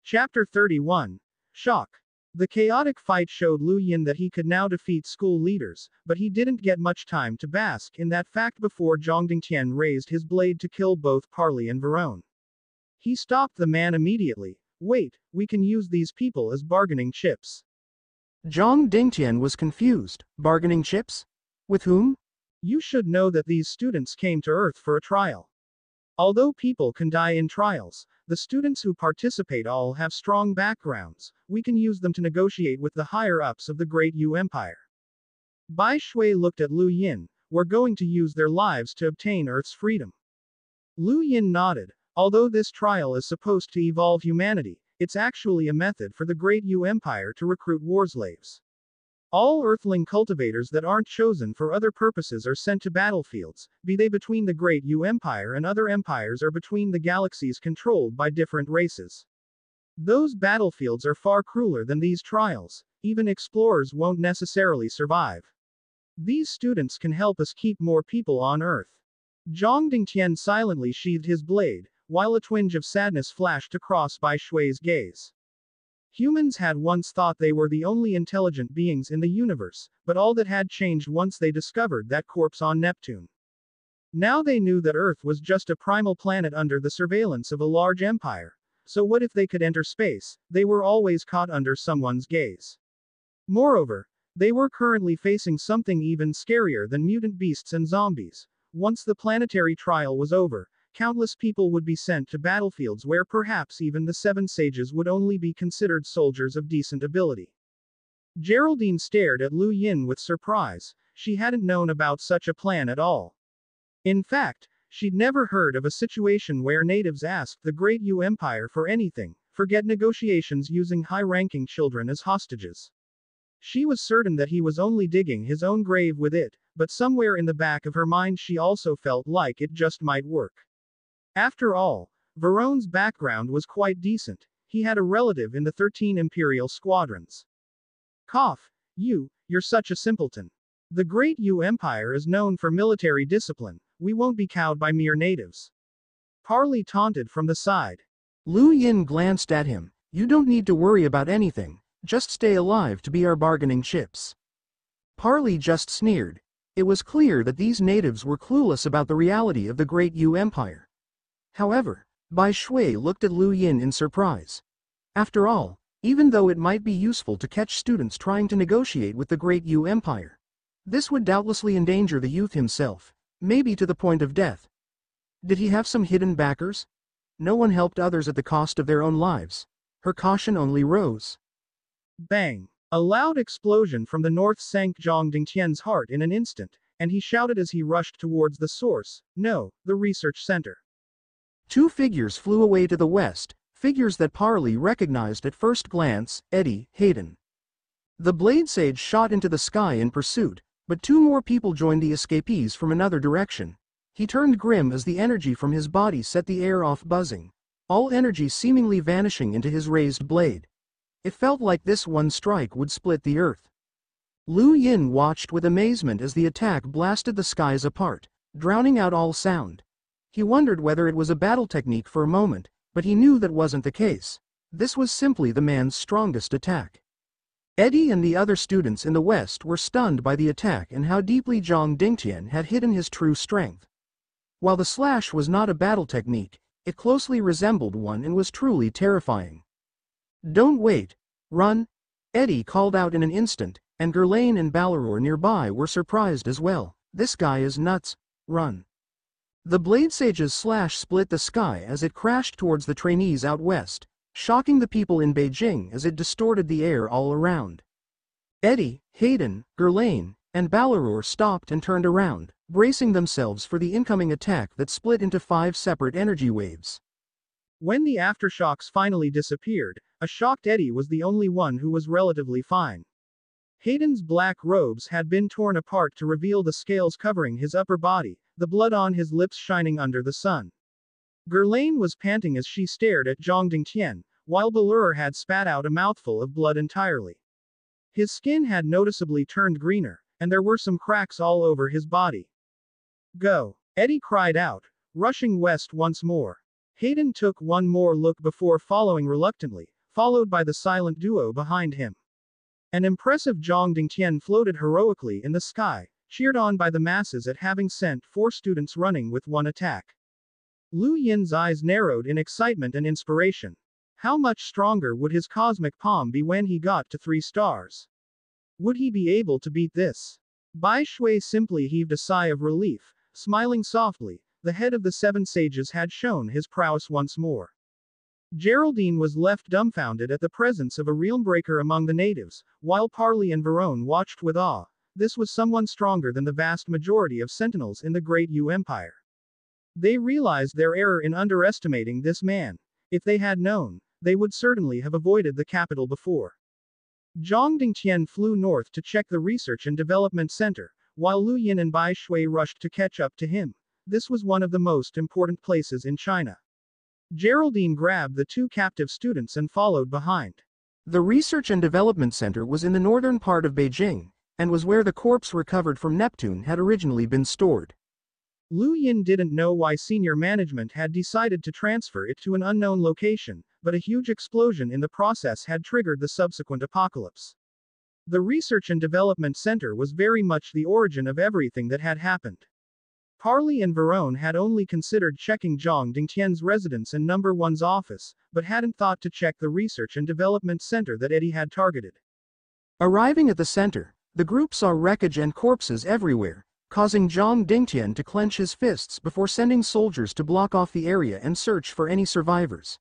Chapter 31. Shock. The chaotic fight showed Lu Yin that he could now defeat school leaders, but he didn't get much time to bask in that fact before Zhang Dingtian raised his blade to kill both Parley and Verone. He stopped the man immediately. Wait, we can use these people as bargaining chips. Zhang Dingtian was confused. Bargaining chips? With whom? You should know that these students came to Earth for a trial. Although people can die in trials, the students who participate all have strong backgrounds. We can use them to negotiate with the higher-ups of the Great Yu Empire. Bai Shui looked at Lu Yin. We're going to use their lives to obtain Earth's freedom. Lu Yin nodded. Although this trial is supposed to evolve humanity, it's actually a method for the Great Yu Empire to recruit war slaves. All Earthling cultivators that aren't chosen for other purposes are sent to battlefields, be they between the Great Yu Empire and other empires or between the galaxies controlled by different races. Those battlefields are far crueler than these trials. Even explorers won't necessarily survive. These students can help us keep more people on Earth. Zhang Dingtian silently sheathed his blade, while a twinge of sadness flashed across Bai Shui's gaze. Humans had once thought they were the only intelligent beings in the universe, but all that had changed once they discovered that corpse on Neptune. Now they knew that Earth was just a primal planet under the surveillance of a large empire. So what if they could enter space? They were always caught under someone's gaze. Moreover, they were currently facing something even scarier than mutant beasts and zombies. Once the planetary trial was over, countless people would be sent to battlefields where perhaps even the seven sages would only be considered soldiers of decent ability. Geraldine stared at Lu Yin with surprise. She hadn't known about such a plan at all. In fact, she'd never heard of a situation where natives asked the Great Yu Empire for anything, forget negotiations using high-ranking children as hostages. She was certain that he was only digging his own grave with it, but somewhere in the back of her mind she also felt like it just might work. After all, Verone's background was quite decent. He had a relative in the 13 Imperial squadrons. Cough. You're such a simpleton. The Great Yu Empire is known for military discipline. We won't be cowed by mere natives. Parley taunted from the side. Lu Yin glanced at him. You don't need to worry about anything. Just stay alive to be our bargaining chips. Parley just sneered. It was clear that these natives were clueless about the reality of the Great Yu Empire. However, Bai Shui looked at Lu Yin in surprise. After all, even though it might be useful to catch students trying to negotiate with the Great Yu Empire, this would doubtlessly endanger the youth himself, maybe to the point of death. Did he have some hidden backers? No one helped others at the cost of their own lives. Her caution only rose. Bang! A loud explosion from the north sank Zhang Dingtian's heart in an instant, and he shouted as he rushed towards the source. No, the research center. Two figures flew away to the west, figures that Parley recognized at first glance, Eddie, Hayden. The blade sage shot into the sky in pursuit, but two more people joined the escapees from another direction. He turned grim as the energy from his body set the air off buzzing, all energy seemingly vanishing into his raised blade. It felt like this one strike would split the earth. Lu Yin watched with amazement as the attack blasted the skies apart, drowning out all sound. He wondered whether it was a battle technique for a moment, but he knew that wasn't the case. This was simply the man's strongest attack. Eddie and the other students in the west were stunned by the attack and how deeply Zhang Dingtian had hidden his true strength. While the slash was not a battle technique, it closely resembled one and was truly terrifying. Don't wait. Run! Eddie called out in an instant, and Gurlane and Ballaror nearby were surprised as well. This guy is nuts. Run! The blade sage's slash split the sky as it crashed towards the trainees out west, shocking the people in Beijing as it distorted the air all around. Eddie, Hayden, Gurlane, and Ballaror stopped and turned around, bracing themselves for the incoming attack that split into 5 separate energy waves. When the aftershocks finally disappeared, a shocked Eddie was the only one who was relatively fine. Hayden's black robes had been torn apart to reveal the scales covering his upper body, the blood on his lips shining under the sun. Gurlane was panting as she stared at Zhang Dingtian, while Ballaror had spat out a mouthful of blood entirely. His skin had noticeably turned greener, and there were some cracks all over his body. Go! Eddie cried out, rushing west once more. Hayden took one more look before following reluctantly, followed by the silent duo behind him. An impressive Zhang Dingtian floated heroically in the sky, cheered on by the masses at having sent 4 students running with one attack. Lu Yin's eyes narrowed in excitement and inspiration. How much stronger would his cosmic palm be when he got to 3 stars? Would he be able to beat this? Bai Shui simply heaved a sigh of relief, smiling softly. The head of the 7 sages had shown his prowess once more. Geraldine was left dumbfounded at the presence of a realm breaker among the natives, while Parley and Verone watched with awe. This was someone stronger than the vast majority of sentinels in the Great Yu Empire. They realized their error in underestimating this man. If they had known, they would certainly have avoided the capital before. Zhang Dingtian flew north to check the Research and Development Center, while Lu Yin and Bai Shui rushed to catch up to him. This was one of the most important places in China. Geraldine grabbed the 2 captive students and followed behind. The Research and Development Center was in the northern part of Beijing, and was where the corpse recovered from Neptune had originally been stored. Lu Yin didn't know why senior management had decided to transfer it to an unknown location, but a huge explosion in the process had triggered the subsequent apocalypse. The Research and Development Center was very much the origin of everything that had happened. Parley and Verone had only considered checking Zhang Dingtian's residence and number 1's office, but hadn't thought to check the Research and Development Center that Eddie had targeted. Arriving at the center, the group saw wreckage and corpses everywhere, causing Zhang Dingtian to clench his fists before sending soldiers to block off the area and search for any survivors.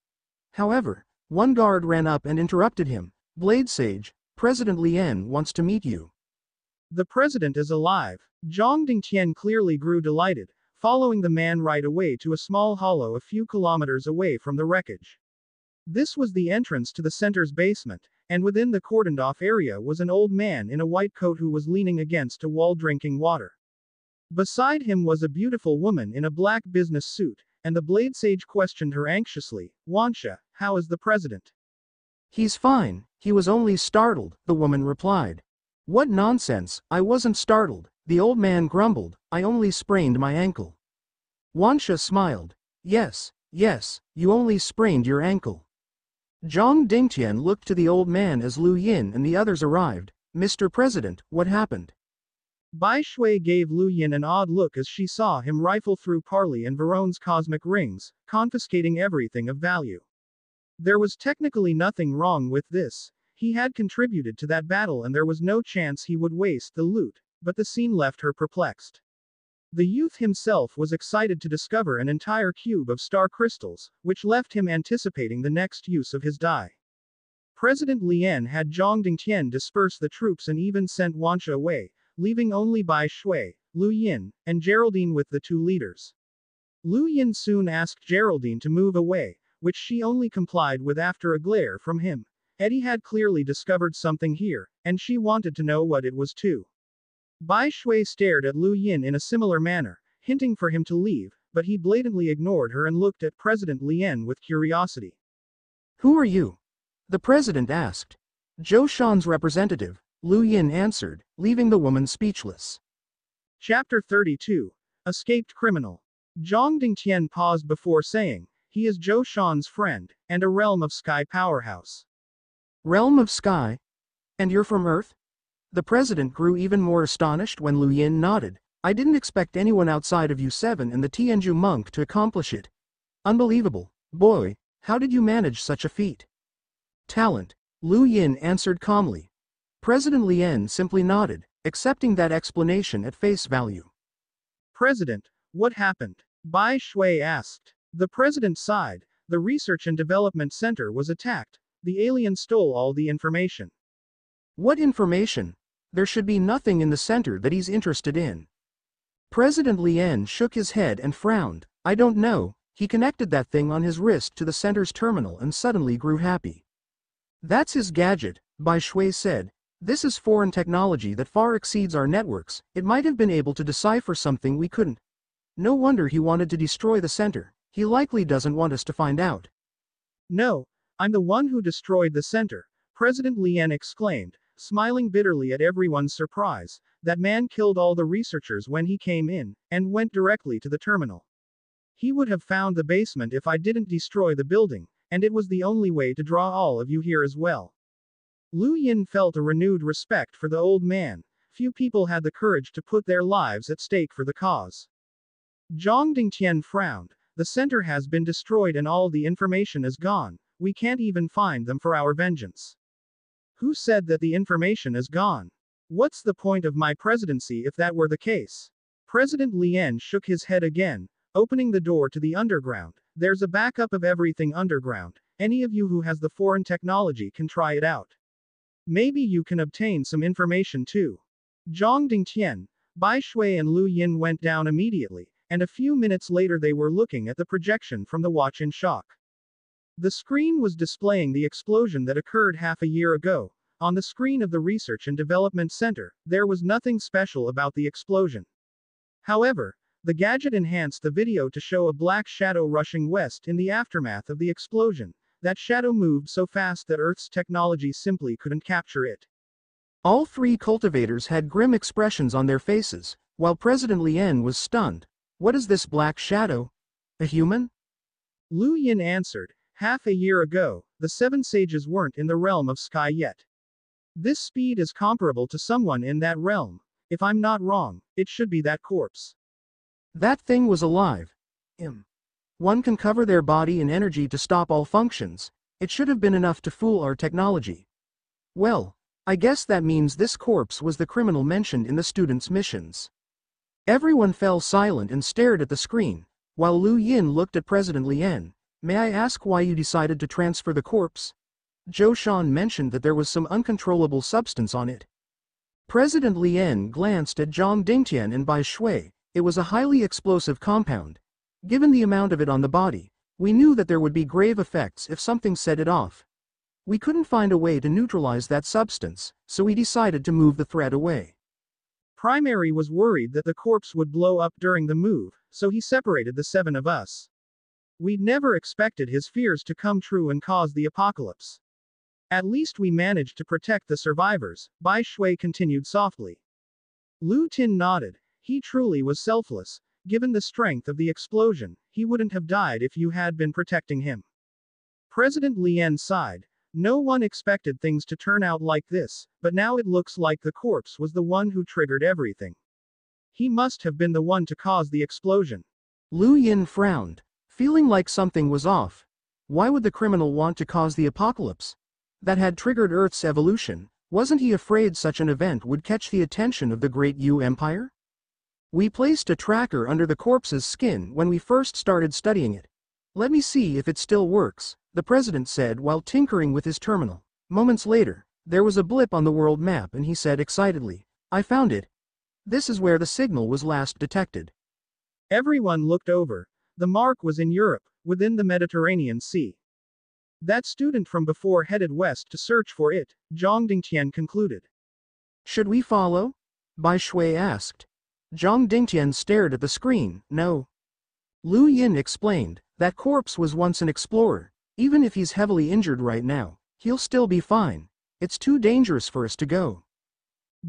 However, one guard ran up and interrupted him. "Blade Sage, President Lu Yin wants to meet you." The president is alive. Zhang Dingtian clearly grew delighted, following the man right away to a small hollow a few kilometers away from the wreckage. This was the entrance to the center's basement, and within the cordoned-off area was an old man in a white coat who was leaning against a wall drinking water. Beside him was a beautiful woman in a black business suit, and the Blade Sage questioned her anxiously. "Wansha, how is the president?" "He's fine, he was only startled," the woman replied. "What nonsense, I wasn't startled," the old man grumbled, "I only sprained my ankle." Wansha smiled. Yes, you only sprained your ankle." Zhang Dingtian looked to the old man as Lu Yin and the others arrived. "Mr. President, what happened?" Bai Shui gave Lu Yin an odd look as she saw him rifle through Parley and Verone's cosmic rings, confiscating everything of value. There was technically nothing wrong with this. He had contributed to that battle and there was no chance he would waste the loot, but the scene left her perplexed. The youth himself was excited to discover an entire cube of star crystals, which left him anticipating the next use of his die. President Lu Yin had Zhang Dingtian disperse the troops and even sent Wansha away, leaving only Bai Shui, Lu Yin, and Geraldine with the 2 leaders. Lu Yin soon asked Geraldine to move away, which she only complied with after a glare from him. Eddie had clearly discovered something here, and she wanted to know what it was too. Bai Shui stared at Lu Yin in a similar manner, hinting for him to leave, but he blatantly ignored her and looked at President Lu Yin with curiosity. "Who are you?" the president asked. "Zhou Shan's representative," Lu Yin answered, leaving the woman speechless. Chapter 32. Escaped Criminal. Zhang Dingtian paused before saying, "He is Zhou Shan's friend, and a Realm of Sky powerhouse." "Realm of Sky? And you're from Earth?" The president grew even more astonished when Lu Yin nodded. "I didn't expect anyone outside of U7 and the Tianju monk to accomplish it. Unbelievable. Boy, how did you manage such a feat?" "Talent," Lu Yin answered calmly. President Lu Yin simply nodded, accepting that explanation at face value. "President, what happened?" Bai Shui asked. The president sighed. The Research and Development Center was attacked. The alien stole all the information. "What information? There should be nothing in the center that he's interested in." President Lu Yin shook his head and frowned. "I don't know." He connected that thing on his wrist to the center's terminal and suddenly grew happy. "That's his gadget," Bai Shui said. "This is foreign technology that far exceeds our networks. It might have been able to decipher something we couldn't. No wonder he wanted to destroy the center. He likely doesn't want us to find out." "No, I'm the one who destroyed the center," President Lu Yin exclaimed, smiling bitterly at everyone's surprise. "That man killed all the researchers when he came in, and went directly to the terminal. He would have found the basement if I didn't destroy the building, and it was the only way to draw all of you here as well. Lu Yin felt a renewed respect for the old man. Few people had the courage to put their lives at stake for the cause. Zhang Dingtian frowned. The center has been destroyed and all the information is gone. We can't even find them for our vengeance. Who said that the information is gone? What's the point of my presidency if that were the case? President Lien shook his head again, opening the door to the underground. There's a backup of everything underground. Any of you who has the foreign technology can try it out. Maybe you can obtain some information too. Zhang Dingtian, Bai Shui and Lu Yin went down immediately, and a few minutes later they were looking at the projection from the watch in shock. The screen was displaying the explosion that occurred half a year ago. On the screen of the Research and Development Center, there was nothing special about the explosion. However, the gadget enhanced the video to show a black shadow rushing west in the aftermath of the explosion. That shadow moved so fast that Earth's technology simply couldn't capture it. All three cultivators had grim expressions on their faces, while President Lien was stunned. What is this black shadow? A human? Lu Yin answered, half a year ago, the seven sages weren't in the realm of sky yet. This speed is comparable to someone in that realm. If I'm not wrong, it should be that corpse. That thing was alive. One can cover their body in energy to stop all functions. It should have been enough to fool our technology. Well, I guess that means this corpse was the criminal mentioned in the students' missions. Everyone fell silent and stared at the screen, while Lu Yin looked at President Lien. May I ask why you decided to transfer the corpse? Zhou Shan mentioned that there was some uncontrollable substance on it. President Lien glanced at Zhang Dingtian and Bai Shui. It was a highly explosive compound. Given the amount of it on the body, we knew that there would be grave effects if something set it off. We couldn't find a way to neutralize that substance, so we decided to move the threat away. Primary was worried that the corpse would blow up during the move, so he separated the seven of us. We'd never expected his fears to come true and cause the apocalypse. At least we managed to protect the survivors, Bai Shui continued softly. Lu Tin nodded. He truly was selfless. Given the strength of the explosion, he wouldn't have died if you had been protecting him. President Lien sighed. No one expected things to turn out like this, but now it looks like the corpse was the one who triggered everything. He must have been the one to cause the explosion. Lu Yin frowned, feeling like something was off. Why would the criminal want to cause the apocalypse? That had triggered Earth's evolution. Wasn't he afraid such an event would catch the attention of the great Yu Empire? We placed a tracker under the corpse's skin when we first started studying it. Let me see if it still works, the president said while tinkering with his terminal. Moments later, there was a blip on the world map and he said excitedly, I found it. This is where the signal was last detected. Everyone looked over. The mark was in Europe, within the Mediterranean Sea. That student from before headed west to search for it, Zhang Dingtian concluded. Should we follow? Bai Shui asked. Zhang Dingtian stared at the screen. No. Lu Yin explained, that corpse was once an explorer. Even if he's heavily injured right now, he'll still be fine. It's too dangerous for us to go.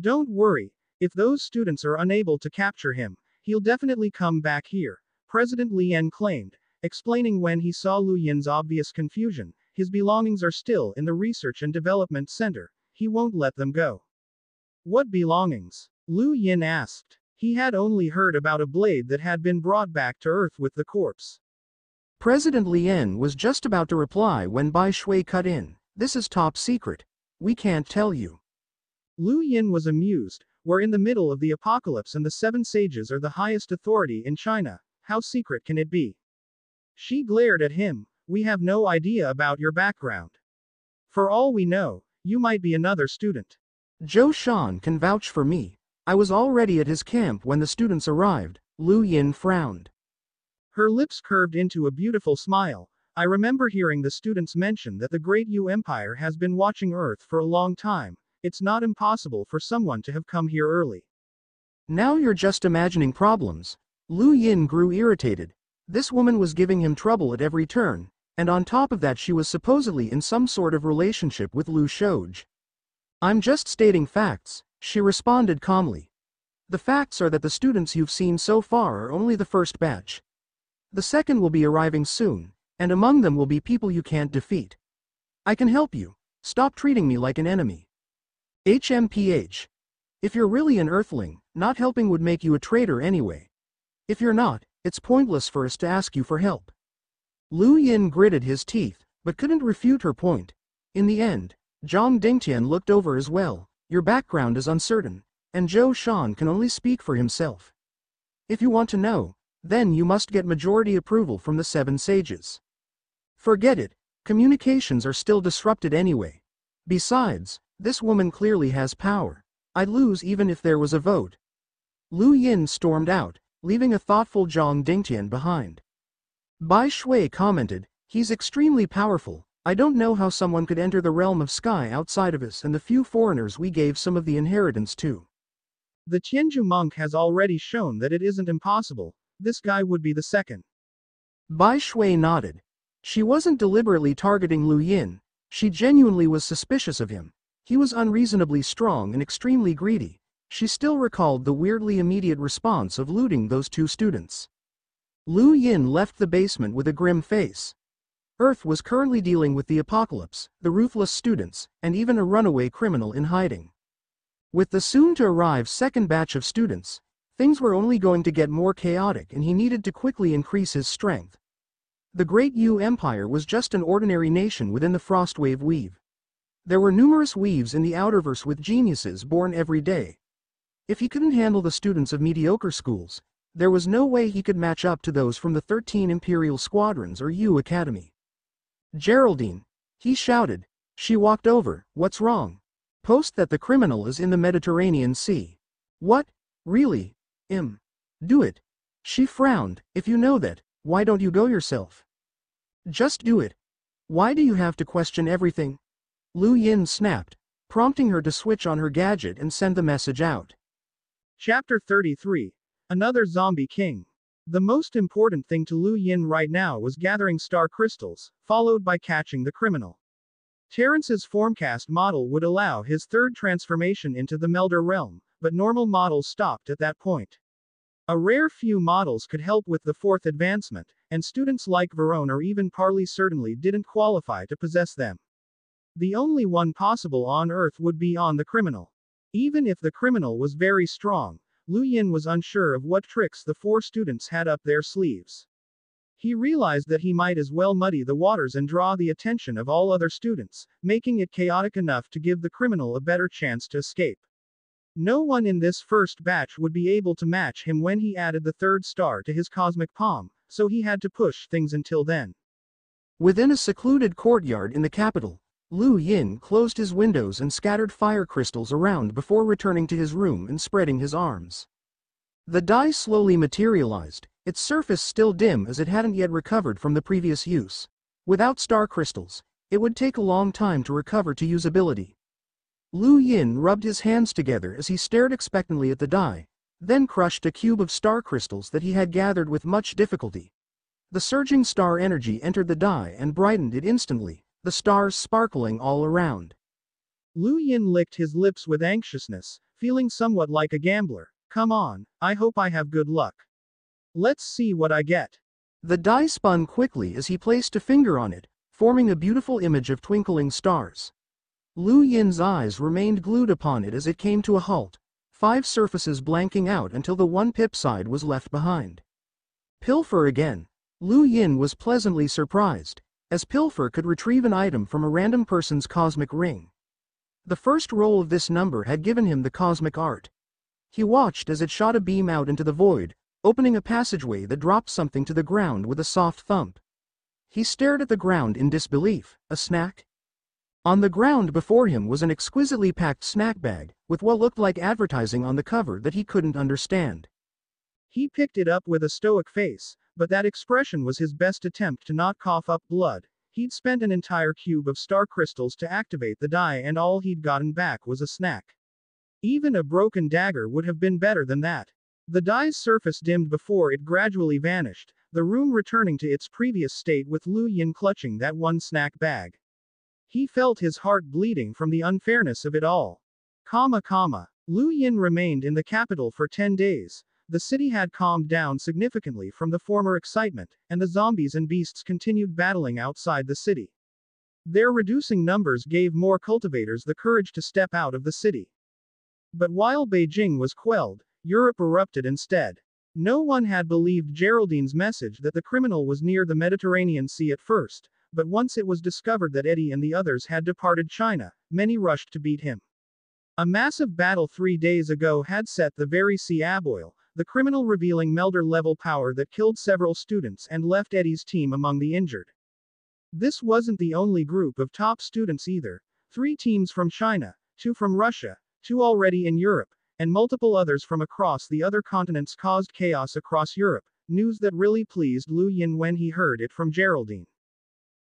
Don't worry. If those students are unable to capture him, he'll definitely come back here, President Lien claimed, explaining when he saw Lu Yin's obvious confusion. His belongings are still in the Research and Development Center. He won't let them go. What belongings? Lu Yin asked. He had only heard about a blade that had been brought back to Earth with the corpse. President Lien was just about to reply when Bai Shui cut in. This is top secret. We can't tell you. Lu Yin was amused. We're in the middle of the apocalypse and the seven sages are the highest authority in China. How secret can it be? She glared at him. We have no idea about your background. For all we know, you might be another student. Zhou Shan can vouch for me. I was already at his camp when the students arrived. Lu Yin frowned. Her lips curved into a beautiful smile. I remember hearing the students mention that the great Yu Empire has been watching Earth for a long time. It's not impossible for someone to have come here early. Now you're just imagining problems. Lu Yin grew irritated. This woman was giving him trouble at every turn, and on top of that she was supposedly in some sort of relationship with Lu Shoj. I'm just stating facts, she responded calmly. The facts are that the students you've seen so far are only the first batch. The second will be arriving soon, and among them will be people you can't defeat. I can help you. Stop treating me like an enemy. HMPH. If you're really an Earthling, not helping would make you a traitor anyway. If you're not, it's pointless for us to ask you for help. Lu Yin gritted his teeth, but couldn't refute her point. In the end, Zhang Dingtian looked over as well. Your background is uncertain, and Zhou Shan can only speak for himself. If you want to know, then you must get majority approval from the 7 sages. Forget it, communications are still disrupted anyway. Besides, this woman clearly has power. I'd lose even if there was a vote. Lu Yin stormed out, leaving a thoughtful Zhang Dingtian behind. Bai Shui commented, he's extremely powerful. I don't know how someone could enter the realm of sky outside of us and the few foreigners we gave some of the inheritance to. The Tianju monk has already shown that it isn't impossible. This guy would be the second. Bai Shui nodded. She wasn't deliberately targeting Lu Yin. She genuinely was suspicious of him. He was unreasonably strong and extremely greedy. She still recalled the weirdly immediate response of looting those 2 students. Lu Yin left the basement with a grim face. Earth was currently dealing with the apocalypse, the ruthless students, and even a runaway criminal in hiding. With the soon-to-arrive second batch of students, things were only going to get more chaotic and he needed to quickly increase his strength. The Great Yu Empire was just an ordinary nation within the Frostwave Weave. There were numerous weaves in the Outerverse with geniuses born every day. If he couldn't handle the students of mediocre schools, there was no way he could match up to those from the 13 Imperial Squadrons or Yu Academy. Geraldine, he shouted. She walked over. What's wrong? Post that the criminal is in the Mediterranean Sea. What? Really? Do it. She frowned. If you know that, why don't you go yourself? Just do it. Why do you have to question everything? Lu Yin snapped, prompting her to switch on her gadget and send the message out. Chapter 33. Another Zombie King. The most important thing to Lu Yin right now was gathering star crystals, followed by catching the criminal. Terrence's formcast model would allow his third transformation into the Melder realm, but normal models stopped at that point. A rare few models could help with the fourth advancement, and students like Verone or even Parley certainly didn't qualify to possess them. The only one possible on Earth would be on the criminal. Even if the criminal was very strong, Lu Yin was unsure of what tricks the 4 students had up their sleeves. He realized that he might as well muddy the waters and draw the attention of all other students, making it chaotic enough to give the criminal a better chance to escape. No one in this first batch would be able to match him when he added the 3rd star to his cosmic palm, so he had to push things until then. Within a secluded courtyard in the capital, Lu Yin closed his windows and scattered fire crystals around before returning to his room and spreading his arms. The die slowly materialized, its surface still dim as it hadn't yet recovered from the previous use. Without star crystals, it would take a long time to recover to usability. Lu Yin rubbed his hands together as he stared expectantly at the die, then crushed a cube of star crystals that he had gathered with much difficulty. The surging star energy entered the die and brightened it instantly, the stars sparkling all around. Lu Yin licked his lips with anxiousness, feeling somewhat like a gambler. Come on, I hope I have good luck. Let's see what I get. The die spun quickly as he placed a finger on it, forming a beautiful image of twinkling stars. Lu Yin's eyes remained glued upon it as it came to a halt, 5 surfaces blanking out until the 1 pip side was left behind. Pilfer again. Lu Yin was pleasantly surprised, as Pilfer could retrieve an item from a random person's cosmic ring. The first roll of this number had given him the cosmic art. He watched as it shot a beam out into the void, opening a passageway that dropped something to the ground with a soft thump. He stared at the ground in disbelief. A snack? On the ground before him was an exquisitely packed snack bag, with what looked like advertising on the cover that he couldn't understand. He picked it up with a stoic face, but that expression was his best attempt to not cough up blood. He'd spent an entire cube of star crystals to activate the die and all he'd gotten back was a snack. Even a broken dagger would have been better than that. The die's surface dimmed before it gradually vanished, the room returning to its previous state with Lu Yin clutching that one snack bag. He felt his heart bleeding from the unfairness of it all. Lu Yin remained in the capital for 10 days. The city had calmed down significantly from the former excitement, and the zombies and beasts continued battling outside the city. Their reducing numbers gave more cultivators the courage to step out of the city. But while Beijing was quelled, Europe erupted instead. No one had believed Geraldine's message that the criminal was near the Mediterranean Sea at first, but once it was discovered that Eddie and the others had departed China, many rushed to beat him. A massive battle 3 days ago had set the very sea aboil, the criminal revealing Melder-level power that killed several students and left Eddie's team among the injured. This wasn't the only group of top students either. 3 teams from China, 2 from Russia, 2 already in Europe, and multiple others from across the other continents caused chaos across Europe, news that really pleased Lu Yin when he heard it from Geraldine.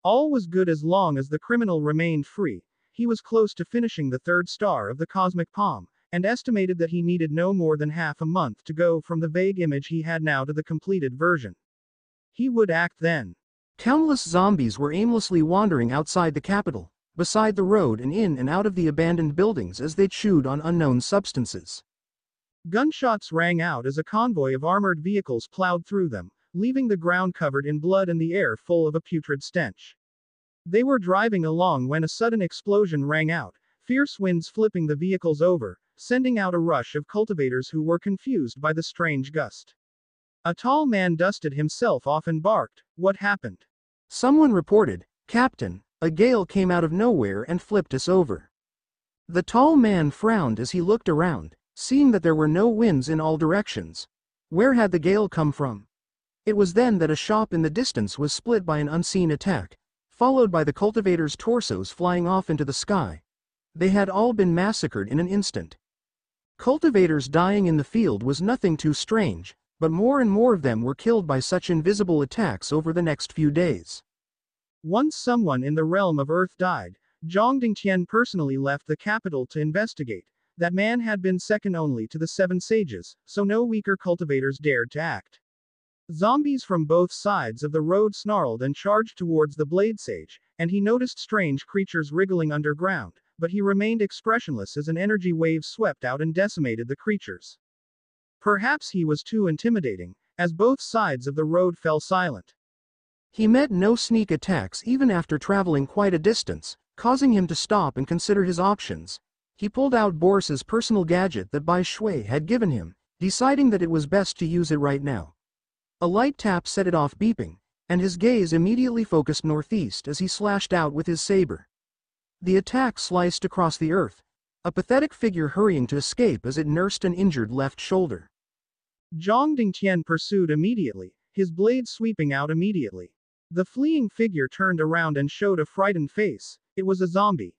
All was good as long as the criminal remained free. He was close to finishing the 3rd star of the cosmic palm, and estimated that he needed no more than half a month to go from the vague image he had now to the completed version. He would act then. Countless zombies were aimlessly wandering outside the capital, beside the road and in and out of the abandoned buildings as they chewed on unknown substances. Gunshots rang out as a convoy of armored vehicles plowed through them, leaving the ground covered in blood and the air full of a putrid stench. They were driving along when a sudden explosion rang out, fierce winds flipping the vehicles over, sending out a rush of cultivators who were confused by the strange gust. A tall man dusted himself off and barked, "What happened?" Someone reported, "Captain, a gale came out of nowhere and flipped us over." The tall man frowned as he looked around, seeing that there were no winds in all directions. Where had the gale come from? It was then that a shop in the distance was split by an unseen attack, followed by the cultivators' torsos flying off into the sky. They had all been massacred in an instant. Cultivators dying in the field was nothing too strange, but more and more of them were killed by such invisible attacks over the next few days. Once someone in the realm of Earth died, Zhang Dingtian personally left the capital to investigate. That man had been second only to the 7 sages, so no weaker cultivators dared to act. Zombies from both sides of the road snarled and charged towards the blade sage, and he noticed strange creatures wriggling underground, but he remained expressionless as an energy wave swept out and decimated the creatures. Perhaps he was too intimidating, as both sides of the road fell silent. He met no sneak attacks even after traveling quite a distance, causing him to stop and consider his options. He pulled out Boris's personal gadget that Bai Shui had given him, deciding that it was best to use it right now. A light tap set it off beeping, and his gaze immediately focused northeast as he slashed out with his saber. The attack sliced across the earth, a pathetic figure hurrying to escape as it nursed an injured left shoulder. Zhang Dingtian pursued immediately, his blade sweeping out immediately. The fleeing figure turned around and showed a frightened face. It was a zombie.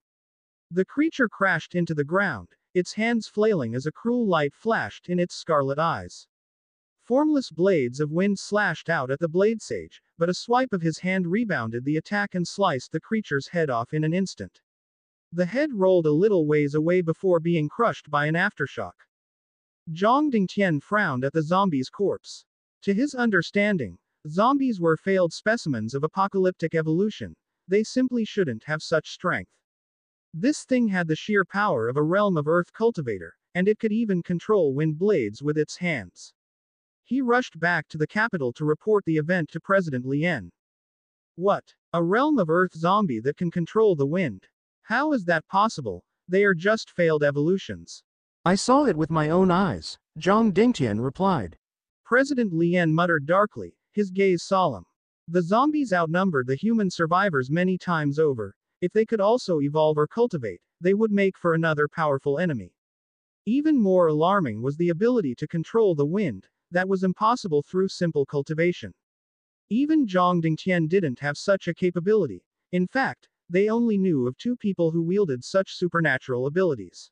The creature crashed into the ground, its hands flailing as a cruel light flashed in its scarlet eyes. Formless blades of wind slashed out at the blade sage, but a swipe of his hand rebounded the attack and sliced the creature's head off in an instant. The head rolled a little ways away before being crushed by an aftershock. Zhang Dingtian frowned at the zombie's corpse. To his understanding, zombies were failed specimens of apocalyptic evolution. They simply shouldn't have such strength. This thing had the sheer power of a realm of earth cultivator, and it could even control wind blades with its hands. He rushed back to the capital to report the event to President Lu Yin. What? A realm of earth zombie that can control the wind? How is that possible? They are just failed evolutions. I saw it with my own eyes, Zhang Dingtian replied. President Lu Yin muttered darkly, his gaze solemn. The zombies outnumbered the human survivors many times over. If they could also evolve or cultivate, they would make for another powerful enemy. Even more alarming was the ability to control the wind. That was impossible through simple cultivation. Even Zhang Dingtian didn't have such a capability. In fact, they only knew of 2 people who wielded such supernatural abilities.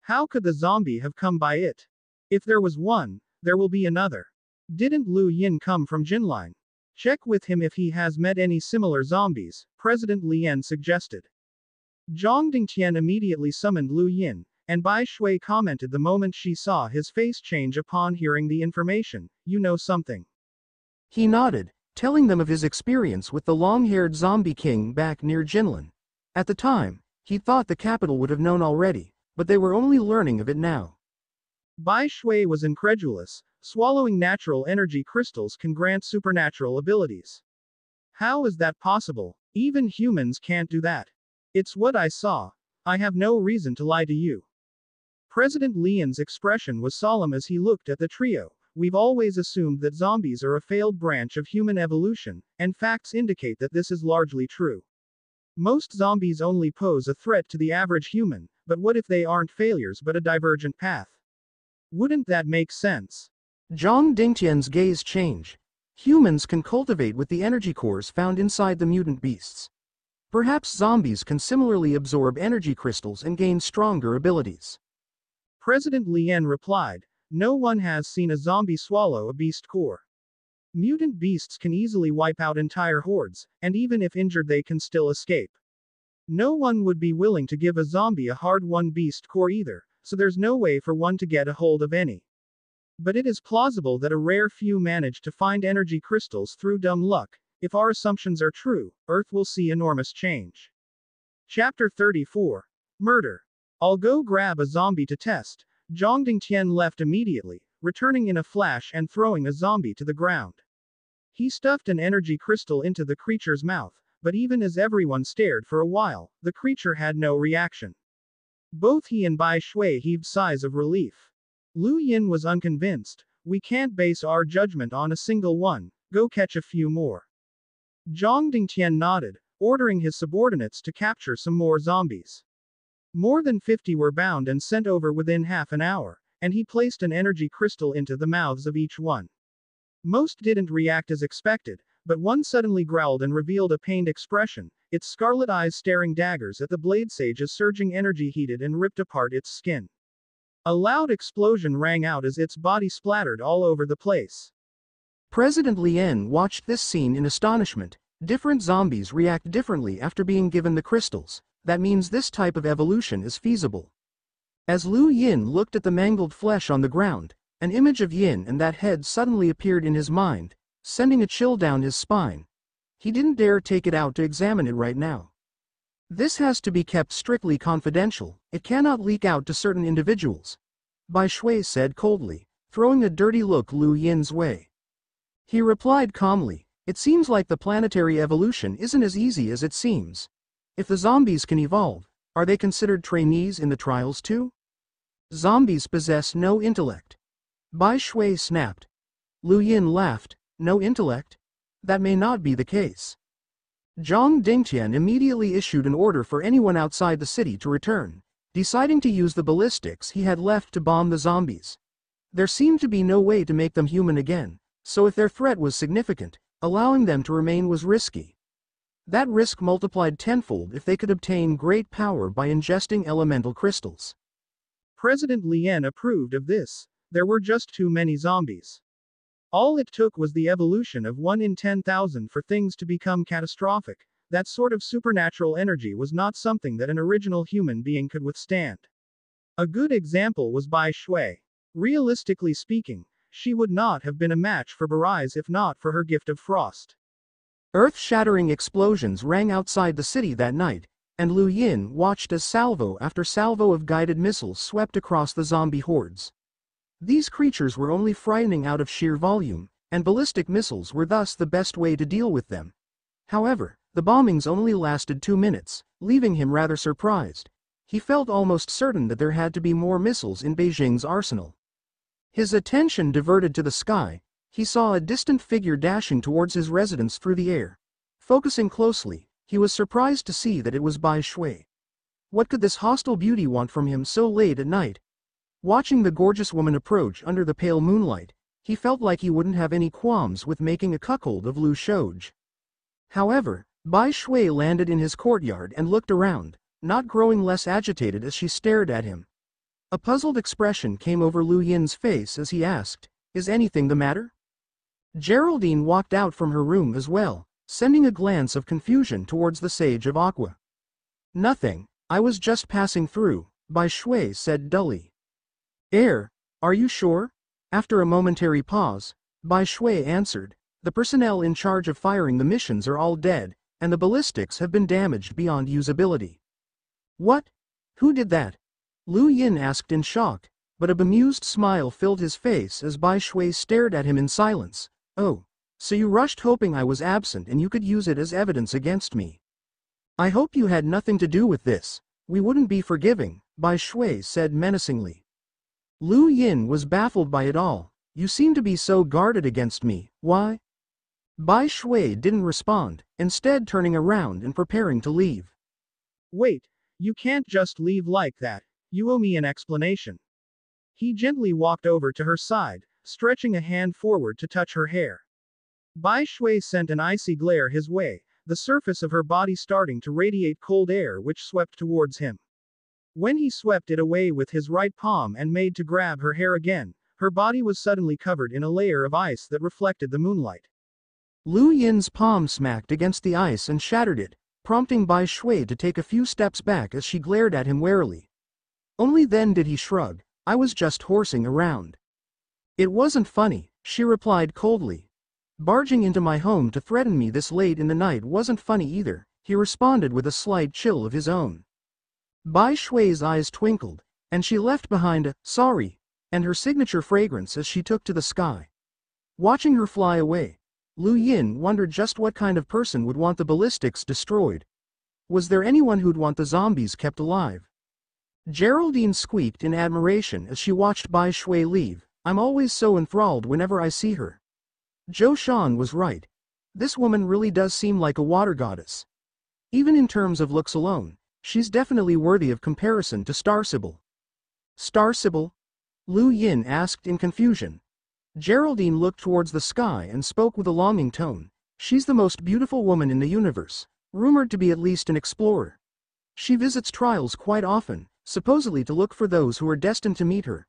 How could the zombie have come by it? If there was one, there will be another. Didn't Lu Yin come from Jinline? Check with him if he has met any similar zombies, President Lu Yin suggested. Zhang Dingtian immediately summoned Lu Yin, and Bai Shui commented the moment she saw his face change upon hearing the information, "You know something." He nodded, telling them of his experience with the long-haired zombie king back near Jinlin. At the time, he thought the capital would have known already, but they were only learning of it now. Bai Shui was incredulous, Swallowing natural energy crystals can grant supernatural abilities. How is that possible? Even humans can't do that. It's what I saw. I have no reason to lie to you. President Lu Yin's expression was solemn as he looked at the trio. We've always assumed that zombies are a failed branch of human evolution, and facts indicate that this is largely true. Most zombies only pose a threat to the average human, but what if they aren't failures but a divergent path? Wouldn't that make sense? Zhang Dingtian's gaze changed. Humans can cultivate with the energy cores found inside the mutant beasts. Perhaps zombies can similarly absorb energy crystals and gain stronger abilities. President Lu Yin replied, no one has seen a zombie swallow a beast core. Mutant beasts can easily wipe out entire hordes, and even if injured they can still escape. No one would be willing to give a zombie a hard-won beast core either, so there's no way for one to get a hold of any. But it is plausible that a rare few manage to find energy crystals through dumb luck. If our assumptions are true, Earth will see enormous change. Chapter 34. Murder. I'll go grab a zombie to test. Zhang Dingtian left immediately, returning in a flash and throwing a zombie to the ground. He stuffed an energy crystal into the creature's mouth, but even as everyone stared for a while, the creature had no reaction. Both he and Bai Shui heaved sighs of relief. Lu Yin was unconvinced. We can't base our judgment on a single one, go catch a few more. Zhang Dingtian nodded, ordering his subordinates to capture some more zombies. More than 50 were bound and sent over within half an hour, and he placed an energy crystal into the mouths of each one. Most didn't react as expected, but one suddenly growled and revealed a pained expression, its scarlet eyes staring daggers at the blade sage as surging energy heated and ripped apart its skin. A loud explosion rang out as its body splattered all over the place. President Lu Yin watched this scene in astonishment. Different zombies react differently after being given the crystals. That means this type of evolution is feasible. As Lu Yin looked at the mangled flesh on the ground, an image of Yin and that head suddenly appeared in his mind, sending a chill down his spine. He didn't dare take it out to examine it right now. This has to be kept strictly confidential, it cannot leak out to certain individuals. Bai Shui said coldly, throwing a dirty look Lu Yin's way. He replied calmly, it seems like the planetary evolution isn't as easy as it seems. If the zombies can evolve, are they considered trainees in the trials too? Zombies possess no intellect. Bai Shui snapped. Lu Yin laughed, no intellect? That may not be the case. Zhang Dingtian immediately issued an order for anyone outside the city to return, deciding to use the ballistics he had left to bomb the zombies. There seemed to be no way to make them human again, so if their threat was significant, allowing them to remain was risky. That risk multiplied tenfold if they could obtain great power by ingesting elemental crystals. President Lu Yin approved of this. There were just too many zombies. All it took was the evolution of 1 in 10,000 for things to become catastrophic. That sort of supernatural energy was not something that an original human being could withstand. A good example was Bai Shui. Realistically speaking, she would not have been a match for Barais if not for her gift of frost. Earth-shattering explosions rang outside the city that night, and Lu Yin watched as salvo after salvo of guided missiles swept across the zombie hordes. These creatures were only frightening out of sheer volume, and ballistic missiles were thus the best way to deal with them. However, the bombings only lasted 2 minutes, leaving him rather surprised. He felt almost certain that there had to be more missiles in Beijing's arsenal. His attention diverted to the sky. He saw a distant figure dashing towards his residence through the air. Focusing closely, he was surprised to see that it was Bai Shui. What could this hostile beauty want from him so late at night? Watching the gorgeous woman approach under the pale moonlight, he felt like he wouldn't have any qualms with making a cuckold of Lu Shouj. However, Bai Shui landed in his courtyard and looked around, not growing less agitated as she stared at him. A puzzled expression came over Lu Yin's face as he asked, "Is anything the matter?" Geraldine walked out from her room as well, sending a glance of confusion towards the Sage of Aqua. "Nothing, I was just passing through," Bai Shui said dully. Are you sure?" After a momentary pause, Bai Shui answered, "The personnel in charge of firing the missions are all dead, and the ballistics have been damaged beyond usability." "What? Who did that?" Lu Yin asked in shock, but a bemused smile filled his face as Bai Shui stared at him in silence. Oh, so you rushed hoping I was absent and you could use it as evidence against me. I hope you had nothing to do with this. We wouldn't be forgiving, Bai Shui said menacingly. Lu Yin was baffled by it all. You seem to be so guarded against me, why? Bai Shui didn't respond, instead turning around and preparing to leave. Wait, you can't just leave like that, you owe me an explanation. He gently walked over to her side, stretching a hand forward to touch her hair. Bai Shui sent an icy glare his way, the surface of her body starting to radiate cold air which swept towards him. When he swept it away with his right palm and made to grab her hair again, her body was suddenly covered in a layer of ice that reflected the moonlight. Lu Yin's palm smacked against the ice and shattered it, prompting Bai Shui to take a few steps back as she glared at him warily. Only then did he shrug. I was just horsing around. It wasn't funny, she replied coldly. Barging into my home to threaten me this late in the night wasn't funny either, he responded with a slight chill of his own. Bai Shui's eyes twinkled, and she left behind a sorry and her signature fragrance as she took to the sky. Watching her fly away, Lu Yin wondered just what kind of person would want the ballistics destroyed. Was there anyone who'd want the zombies kept alive? Geraldine squeaked in admiration as she watched Bai Shui leave. I'm always so enthralled whenever I see her. Zhou Shan was right. This woman really does seem like a water goddess. Even in terms of looks alone, she's definitely worthy of comparison to Star Sibyl. Star Sibyl? Lu Yin asked in confusion. Geraldine looked towards the sky and spoke with a longing tone. She's the most beautiful woman in the universe, rumored to be at least an explorer. She visits trials quite often, supposedly to look for those who are destined to meet her.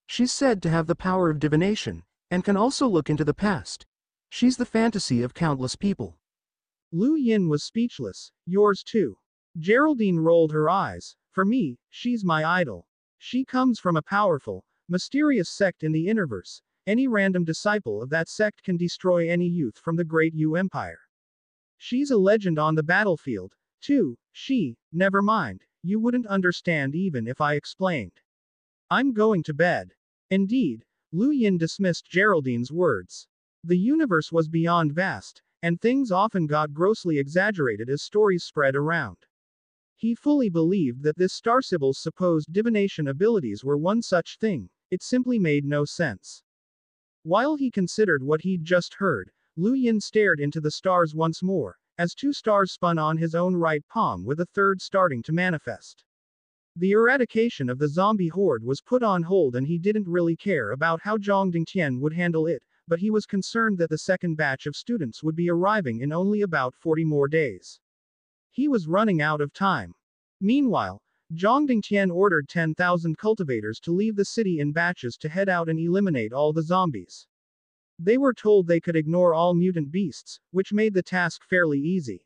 She's said to have the power of divination, and can also look into the past. She's the fantasy of countless people. Lu Yin was speechless. Yours too. Geraldine rolled her eyes. For me, she's my idol. She comes from a powerful, mysterious sect in the Interverse. Any random disciple of that sect can destroy any youth from the Great Yu Empire. She's a legend on the battlefield, too. Never mind, you wouldn't understand even if I explained. I'm going to bed. Indeed, Lu Yin dismissed Geraldine's words. The universe was beyond vast, and things often got grossly exaggerated as stories spread around. He fully believed that this Star Sibyl's supposed divination abilities were one such thing. It simply made no sense. While he considered what he'd just heard, Lu Yin stared into the stars once more, as two stars spun on his own right palm with a third starting to manifest. The eradication of the zombie horde was put on hold and he didn't really care about how Zhang Dingtian would handle it, but he was concerned that the second batch of students would be arriving in only about 40 more days. He was running out of time. Meanwhile, Zhang Dingtian ordered 10,000 cultivators to leave the city in batches to head out and eliminate all the zombies. They were told they could ignore all mutant beasts, which made the task fairly easy.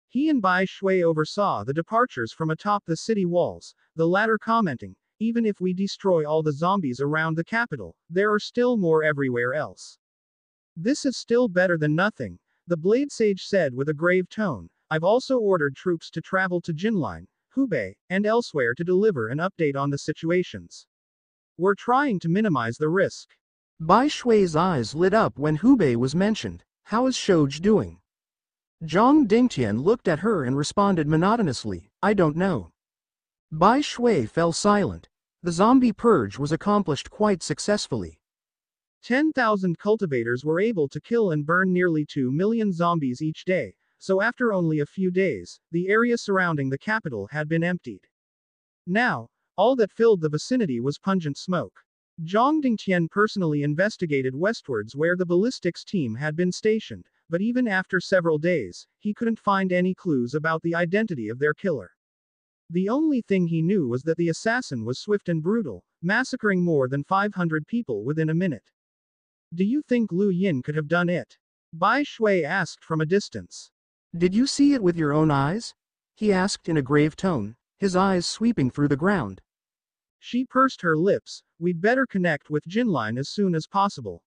He and Bai Shui oversaw the departures from atop the city walls, the latter commenting, even if we destroy all the zombies around the capital, there are still more everywhere else. This is still better than nothing, the Blade Sage said with a grave tone. I've also ordered troops to travel to Jinline, Hubei, and elsewhere to deliver an update on the situations. We're trying to minimize the risk. Bai Shui's eyes lit up when Hubei was mentioned. How is Shoj doing? Zhang Dingtian looked at her and responded monotonously, I don't know. Bai Shui fell silent. The zombie purge was accomplished quite successfully. 10,000 cultivators were able to kill and burn nearly 2 million zombies each day, so after only a few days, the area surrounding the capital had been emptied. Now, all that filled the vicinity was pungent smoke. Zhang Dingtian personally investigated westwards where the ballistics team had been stationed, but even after several days, he couldn't find any clues about the identity of their killer. The only thing he knew was that the assassin was swift and brutal, massacring more than 500 people within a minute. Do you think Lu Yin could have done it? Bai Shui asked from a distance. Did you see it with your own eyes? He asked in a grave tone, his eyes sweeping through the ground. She pursed her lips. We'd better connect with Jinline as soon as possible.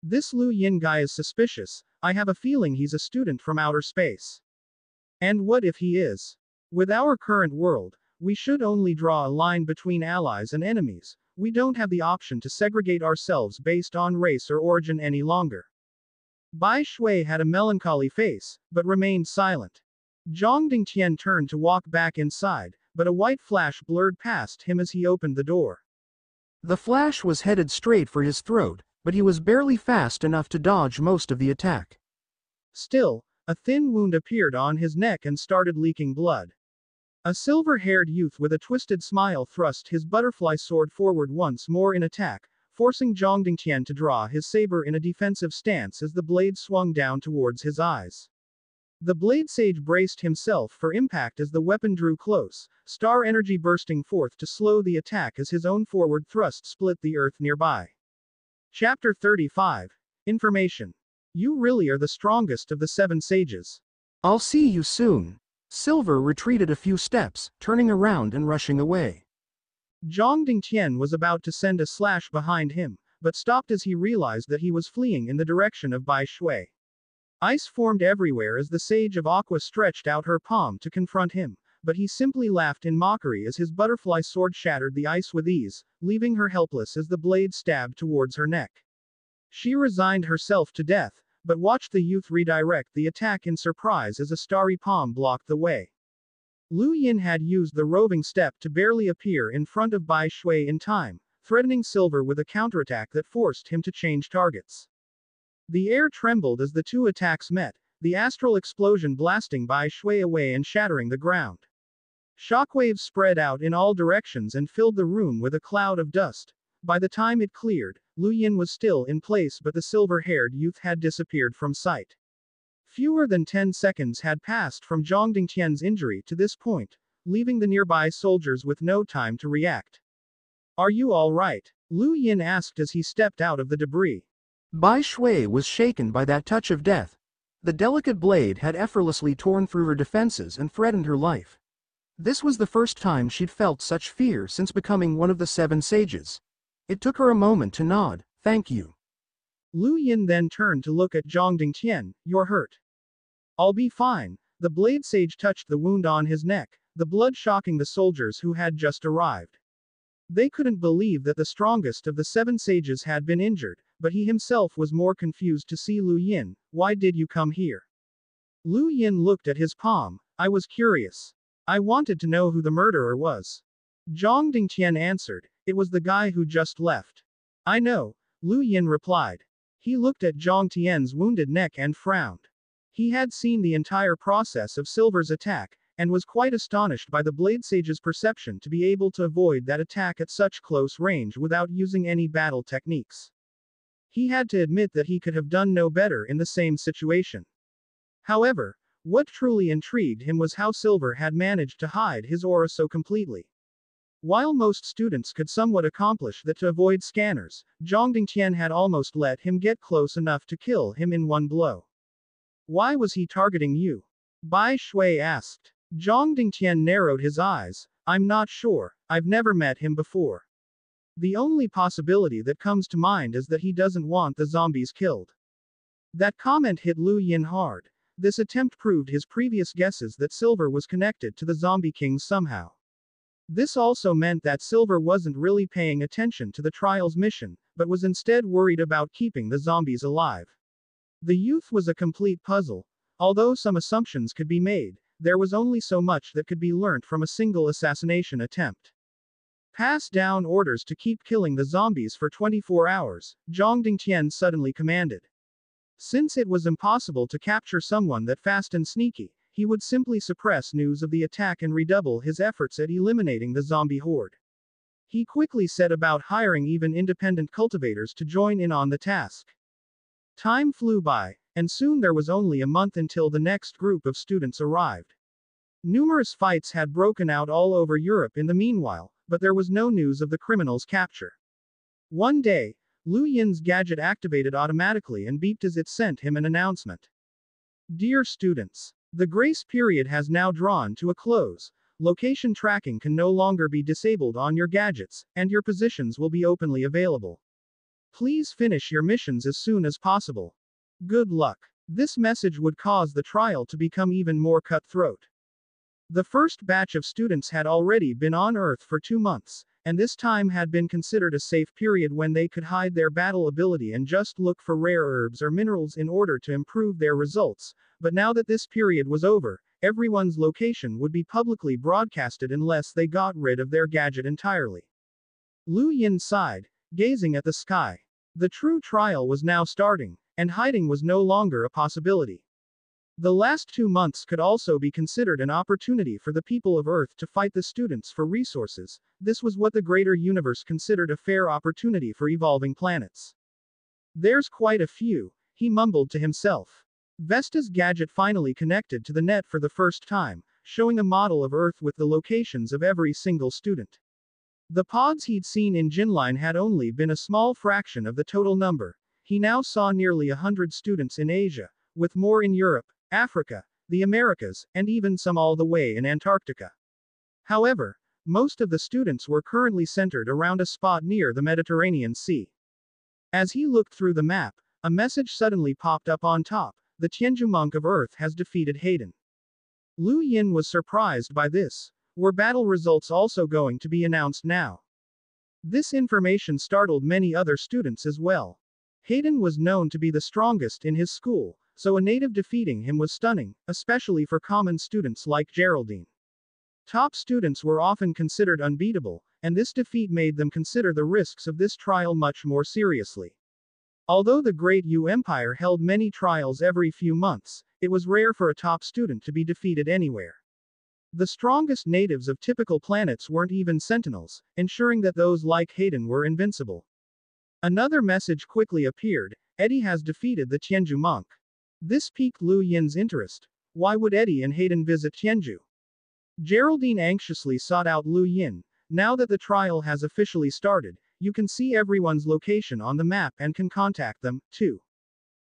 This Lu Yin guy is suspicious. I have a feeling he's a student from outer space. And what if he is? With our current world, we should only draw a line between allies and enemies. We don't have the option to segregate ourselves based on race or origin any longer. Bai Shui had a melancholy face, but remained silent. Zhang Dingtian turned to walk back inside, but a white flash blurred past him as he opened the door. The flash was headed straight for his throat, but he was barely fast enough to dodge most of the attack. Still, a thin wound appeared on his neck and started leaking blood. A silver-haired youth with a twisted smile thrust his butterfly sword forward once more in attack, forcing Zhang Dingtian to draw his saber in a defensive stance as the blade swung down towards his eyes. The blade sage braced himself for impact as the weapon drew close, star energy bursting forth to slow the attack as his own forward thrust split the earth nearby. Chapter 35. Information. You really are the strongest of the 7 sages. I'll see you soon. Silver retreated a few steps, turning around and rushing away. Zhang Dingtian was about to send a slash behind him, but stopped as he realized that he was fleeing in the direction of Bai Shui. Ice formed everywhere as the Sage of Aqua stretched out her palm to confront him, but he simply laughed in mockery as his butterfly sword shattered the ice with ease, leaving her helpless as the blade stabbed towards her neck. She resigned herself to death, but watched the youth redirect the attack in surprise as a starry palm blocked the way. Lu Yin had used the roving step to barely appear in front of Bai Shui in time, threatening Silver with a counterattack that forced him to change targets. The air trembled as the 2 attacks met, the astral explosion blasting Bai Shui away and shattering the ground. Shockwaves spread out in all directions and filled the room with a cloud of dust. By the time it cleared, Lu Yin was still in place, but the silver-haired youth had disappeared from sight. Fewer than 10 seconds had passed from Zhang Dingtian's injury to this point, leaving the nearby soldiers with no time to react. Are you all right? Lu Yin asked as he stepped out of the debris. Bai Shui was shaken by that touch of death. The delicate blade had effortlessly torn through her defenses and threatened her life. This was the first time she'd felt such fear since becoming one of the 7 sages. It took her a moment to nod, thank you. Lu Yin then turned to look at Zhang Dingtian. You're hurt. I'll be fine. The blade sage touched the wound on his neck, the blood shocking the soldiers who had just arrived. They couldn't believe that the strongest of the 7 sages had been injured, but he himself was more confused to see Lu Yin. Why did you come here? Lu Yin looked at his palm. I was curious. I wanted to know who the murderer was. Zhang Dingtian answered. It was the guy who just left. I know, Lu Yin replied. He looked at Zhang Tian's wounded neck and frowned. He had seen the entire process of Silver's attack, and was quite astonished by the Blade Sage's perception to be able to avoid that attack at such close range without using any battle techniques. He had to admit that he could have done no better in the same situation. However, what truly intrigued him was how Silver had managed to hide his aura so completely. While most students could somewhat accomplish that to avoid scanners, Zhang Dingtian had almost let him get close enough to kill him in one blow. Why was he targeting you? Bai Shui asked. Zhang Dingtian narrowed his eyes. I'm not sure, I've never met him before. The only possibility that comes to mind is that he doesn't want the zombies killed. That comment hit Lu Yin hard. This attempt proved his previous guesses that Silver was connected to the zombie kings somehow. This also meant that Silver wasn't really paying attention to the trial's mission, but was instead worried about keeping the zombies alive. The youth was a complete puzzle. Although some assumptions could be made, there was only so much that could be learnt from a single assassination attempt. Pass down orders to keep killing the zombies for 24 hours, Zhang Dingtian suddenly commanded. Since it was impossible to capture someone that fast and sneaky, he would simply suppress news of the attack and redouble his efforts at eliminating the zombie horde. He quickly set about hiring even independent cultivators to join in on the task. Time flew by, and soon there was only a month until the next group of students arrived. Numerous fights had broken out all over Europe in the meanwhile, but there was no news of the criminals' capture. One day, Lu Yin's gadget activated automatically and beeped as it sent him an announcement. Dear students, the grace period has now drawn to a close. Location tracking can no longer be disabled on your gadgets, and your positions will be openly available. Please finish your missions as soon as possible. Good luck. This message would cause the trial to become even more cutthroat. The first batch of students had already been on Earth for 2 months, and this time had been considered a safe period when they could hide their battle ability and just look for rare herbs or minerals in order to improve their results, but now that this period was over, everyone's location would be publicly broadcasted unless they got rid of their gadget entirely. Lu Yin sighed, gazing at the sky. The true trial was now starting, and hiding was no longer a possibility. The last 2 months could also be considered an opportunity for the people of Earth to fight the students for resources. This was what the greater universe considered a fair opportunity for evolving planets. There's quite a few, he mumbled to himself. Vesta's gadget finally connected to the net for the first time, showing a model of Earth with the locations of every single student. The pods he'd seen in Jinline had only been a small fraction of the total number. He now saw nearly 100 students in Asia, with more in Europe, Africa, the Americas, and even some all the way in Antarctica. However, most of the students were currently centered around a spot near the Mediterranean Sea. As he looked through the map, a message suddenly popped up on top: the Tianzhu monk of Earth has defeated Hayden. Lu Yin was surprised by this. Were battle results also going to be announced now? This information startled many other students as well. Hayden was known to be the strongest in his school, so a native defeating him was stunning, especially for common students like Geraldine. Top students were often considered unbeatable, and this defeat made them consider the risks of this trial much more seriously. Although the Great Yu Empire held many trials every few months, it was rare for a top student to be defeated anywhere. The strongest natives of typical planets weren't even sentinels, ensuring that those like Hayden were invincible. Another message quickly appeared: Eddie has defeated the Tianzhu monk. This piqued Lu Yin's interest. Why would Eddie and Hayden visit Tianzhu? Geraldine anxiously sought out Lu Yin. Now that the trial has officially started, you can see everyone's location on the map and can contact them, too.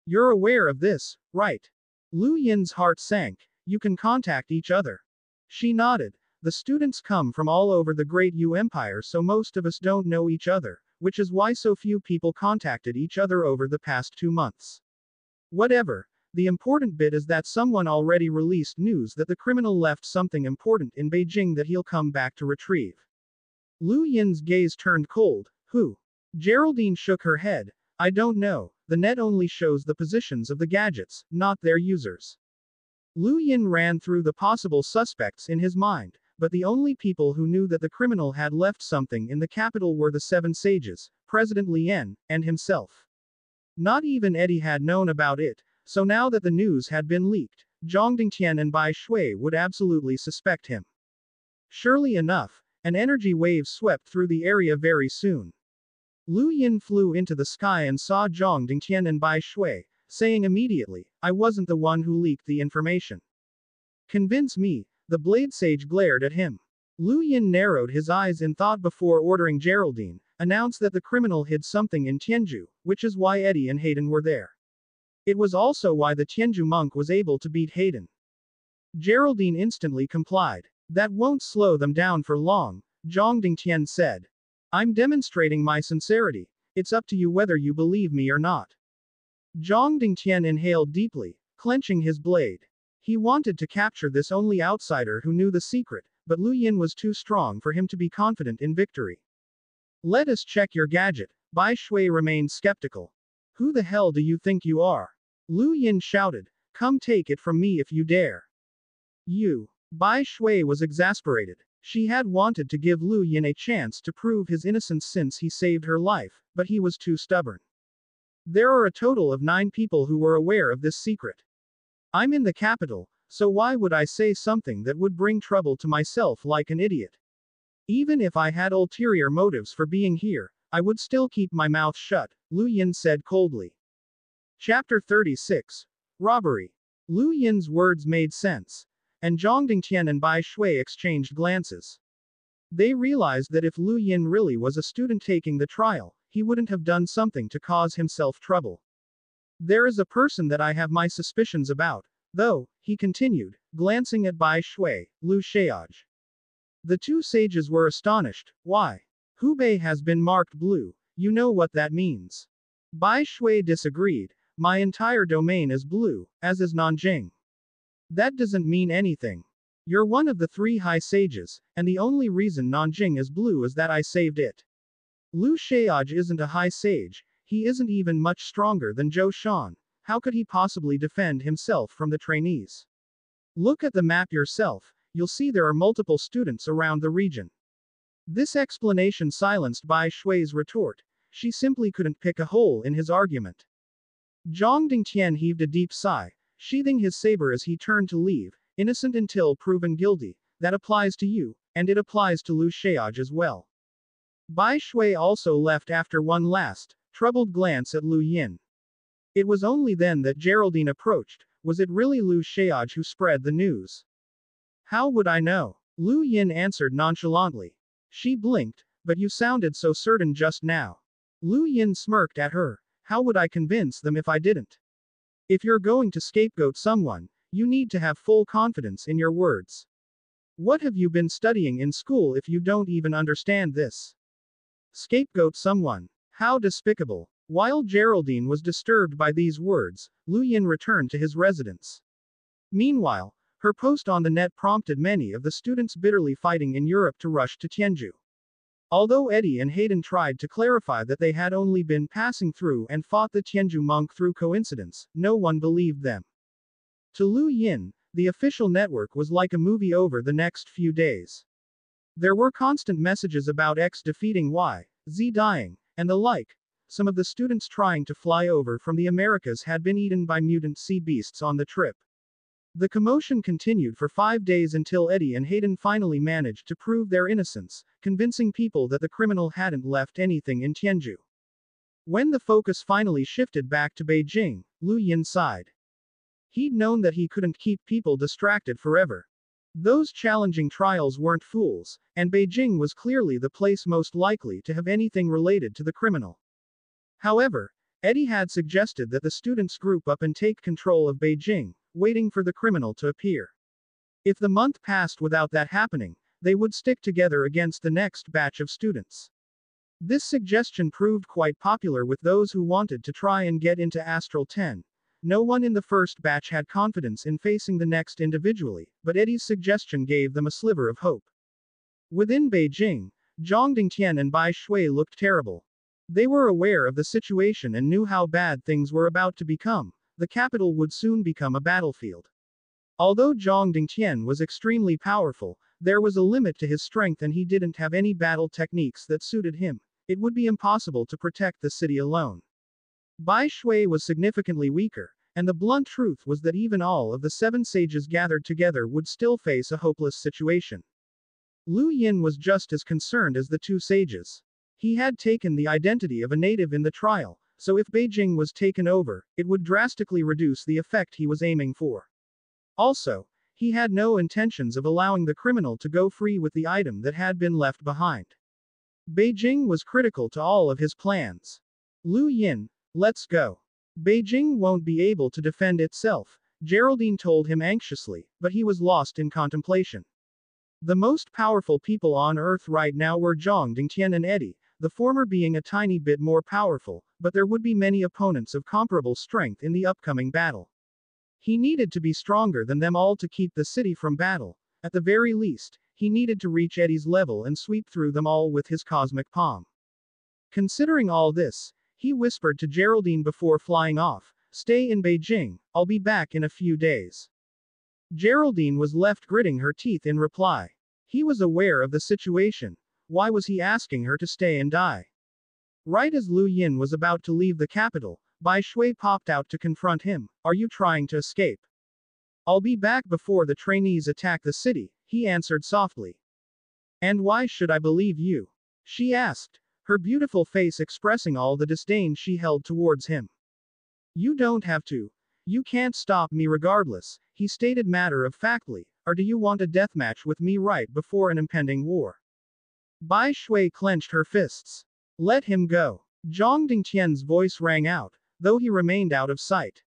You're aware of this, right? Lu Yin's heart sank. You can contact each other. She nodded. The students come from all over the Great Yu Empire, so most of us don't know each other, which is why so few people contacted each other over the past 2 months. Whatever. The important bit is that someone already released news that the criminal left something important in Beijing that he'll come back to retrieve. Lu Yin's gaze turned cold. Who? Geraldine shook her head. I don't know. The net only shows the positions of the gadgets, not their users. Lu Yin ran through the possible suspects in his mind, but the only people who knew that the criminal had left something in the capital were the 7 sages, President Lian, and himself. Not even Eddie had known about it, so now that the news had been leaked, Zhang Dingtian and Bai Shui would absolutely suspect him. Surely enough, an energy wave swept through the area very soon. Lu Yin flew into the sky and saw Zhang Dingtian and Bai Shui, saying immediately, I wasn't the one who leaked the information. Convince me. The blade sage glared at him. Lu Yin narrowed his eyes in thought before ordering Geraldine, announced that the criminal hid something in Tianzhu, which is why Eddie and Hayden were there. It was also why the Tianzhu monk was able to beat Hayden. Geraldine instantly complied. That won't slow them down for long, Zhang Dingtian said. I'm demonstrating my sincerity. It's up to you whether you believe me or not. Zhang Dingtian inhaled deeply, clenching his blade. He wanted to capture this only outsider who knew the secret, but Lu Yin was too strong for him to be confident in victory. Let us check your gadget. Bai Shui remained skeptical. Who the hell do you think you are? Lu Yin shouted. Come take it from me if you dare. You. Bai Shui was exasperated. She had wanted to give Lu Yin a chance to prove his innocence since he saved her life, but he was too stubborn. There are a total of 9 people who were aware of this secret. I'm in the capital, so why would I say something that would bring trouble to myself like an idiot? Even if I had ulterior motives for being here, I would still keep my mouth shut, Lu Yin said coldly. Chapter 36. Robbery. Lu Yin's words made sense, and Zhang Dingtian and Bai Shui exchanged glances. They realized that if Lu Yin really was a student taking the trial, he wouldn't have done something to cause himself trouble. There is a person that I have my suspicions about, though, he continued, glancing at Bai Shui, Lu Xiaoj. The 2 sages were astonished. Why? Hubei has been marked blue, you know what that means. Bai Shui disagreed. My entire domain is blue, as is Nanjing. That doesn't mean anything. You're one of the 3 high sages, and the only reason Nanjing is blue is that I saved it. Lu Xiaoj isn't a high sage, he isn't even much stronger than Zhou Shan. How could he possibly defend himself from the trainees? Look at the map yourself, you'll see there are multiple students around the region. This explanation silenced Bai Shui's retort. She simply couldn't pick a hole in his argument. Zhang Dingtian heaved a deep sigh, sheathing his saber as he turned to leave. Innocent until proven guilty. That applies to you, and it applies to Lu Xiaoj as well. Bai Shui also left after one last, troubled glance at Lu Yin. It was only then that Geraldine approached. Was it really Lu Xiaoj who spread the news? How would I know? Lu Yin answered nonchalantly. She blinked, but you sounded so certain just now. Lu Yin smirked at her. How would I convince them if I didn't? If you're going to scapegoat someone, you need to have full confidence in your words. What have you been studying in school if you don't even understand this? Scapegoat someone. How despicable. While Geraldine was disturbed by these words, Lu Yin returned to his residence. Meanwhile, her post on the net prompted many of the students bitterly fighting in Europe to rush to Tianju. Although Eddie and Hayden tried to clarify that they had only been passing through and fought the Tianju monk through coincidence, no one believed them. To Lu Yin, the official network was like a movie over the next few days. There were constant messages about X defeating Y, Z dying, and the like. Some of the students trying to fly over from the Americas had been eaten by mutant sea beasts on the trip. The commotion continued for 5 days until Eddie and Hayden finally managed to prove their innocence, convincing people that the criminal hadn't left anything in Tianju. When the focus finally shifted back to Beijing, Lu Yin sighed. He'd known that he couldn't keep people distracted forever. Those challenging trials weren't fools, and Beijing was clearly the place most likely to have anything related to the criminal. However, Eddie had suggested that the students group up and take control of Beijing, waiting for the criminal to appear. If the month passed without that happening, they would stick together against the next batch of students. This suggestion proved quite popular with those who wanted to try and get into Astral 10. No one in the first batch had confidence in facing the next individually, but Eddie's suggestion gave them a sliver of hope. Within Beijing, Zhang Dingtian and Bai Shui looked terrible. They were aware of the situation and knew how bad things were about to become. The capital would soon become a battlefield. Although Zhang Dingtian was extremely powerful, there was a limit to his strength and he didn't have any battle techniques that suited him. It would be impossible to protect the city alone. Bai Shui was significantly weaker, and the blunt truth was that even all of the 7 sages gathered together would still face a hopeless situation. Lu Yin was just as concerned as the 2 sages. He had taken the identity of a native in the trial, so if Beijing was taken over, it would drastically reduce the effect he was aiming for. Also, he had no intentions of allowing the criminal to go free with the item that had been left behind. Beijing was critical to all of his plans. Lu Yin, let's go. Beijing won't be able to defend itself, Geraldine told him anxiously, but he was lost in contemplation. The most powerful people on Earth right now were Zhang Dingtian and Eddie, the former being a tiny bit more powerful, but there would be many opponents of comparable strength in the upcoming battle. He needed to be stronger than them all to keep the city from battle. At the very least, he needed to reach Eddie's level and sweep through them all with his cosmic palm. Considering all this, he whispered to Geraldine before flying off, "Stay in Beijing, I'll be back in a few days." Geraldine was left gritting her teeth in reply. He was aware of the situation. Why was he asking her to stay and die? Right as Lu Yin was about to leave the capital, Bai Shui popped out to confront him. "Are you trying to escape?" "I'll be back before the trainees attack the city," he answered softly. "And why should I believe you?" she asked, her beautiful face expressing all the disdain she held towards him. "You don't have to. You can't stop me regardless," he stated matter-of-factly. "Or do you want a deathmatch with me right before an impending war?" Bai Shui clenched her fists. "Let him go." Zhang Dingtian's voice rang out, though he remained out of sight.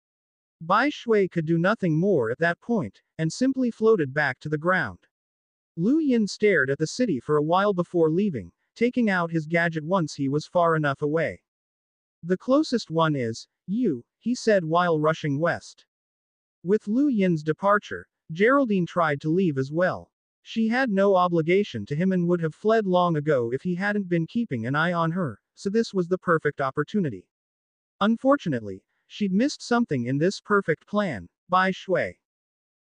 Bai Shui could do nothing more at that point, and simply floated back to the ground. Lu Yin stared at the city for a while before leaving, taking out his gadget once he was far enough away. "The closest one is you," he said while rushing west. With Lu Yin's departure, Geraldine tried to leave as well. She had no obligation to him and would have fled long ago if he hadn't been keeping an eye on her, so this was the perfect opportunity. Unfortunately, she'd missed something in this perfect plan. Bai Shui.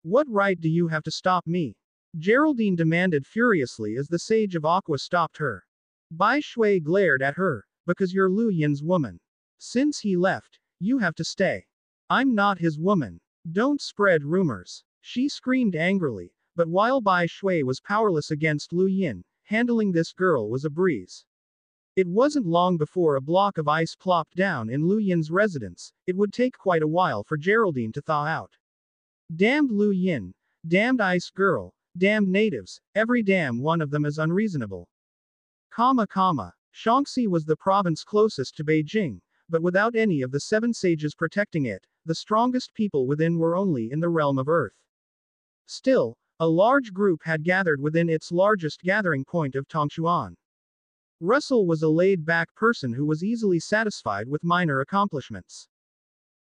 What right do you have to stop me? Geraldine demanded furiously as the Sage of Aqua stopped her. Bai Shui glared at her. Because you're Lu Yin's woman. Since he left, you have to stay. I'm not his woman. Don't spread rumors. She screamed angrily, but while Bai Shui was powerless against Lu Yin, handling this girl was a breeze. It wasn't long before a block of ice plopped down in Lu Yin's residence. It would take quite a while for Geraldine to thaw out. Damned Lu Yin, damned ice girl, damned natives, every damn one of them is unreasonable. Shaanxi was the province closest to Beijing, but without any of the 7 sages protecting it, the strongest people within were only in the realm of Earth. Still, a large group had gathered within its largest gathering point of Tongchuan. Russell was a laid-back person who was easily satisfied with minor accomplishments.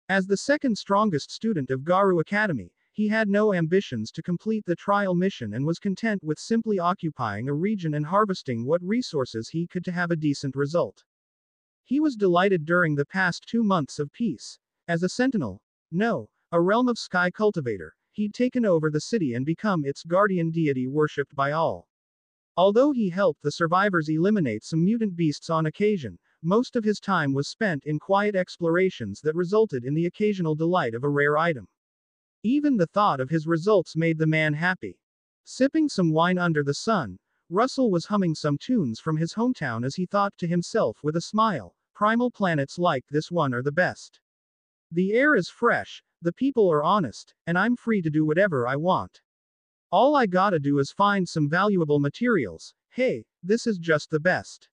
As the second strongest student of Garu Academy, he had no ambitions to complete the trial mission and was content with simply occupying a region and harvesting what resources he could to have a decent result. He was delighted during the past 2 months of peace. As a sentinel, no, a realm of sky cultivator, he'd taken over the city and become its guardian deity worshipped by all. Although he helped the survivors eliminate some mutant beasts on occasion, most of his time was spent in quiet explorations that resulted in the occasional delight of a rare item. Even the thought of his results made the man happy. Sipping some wine under the sun, Russell was humming some tunes from his hometown as he thought to himself with a smile, primal planets like this one are the best. The air is fresh, the people are honest, and I'm free to do whatever I want. All I gotta do is find some valuable materials. Hey, this is just the best.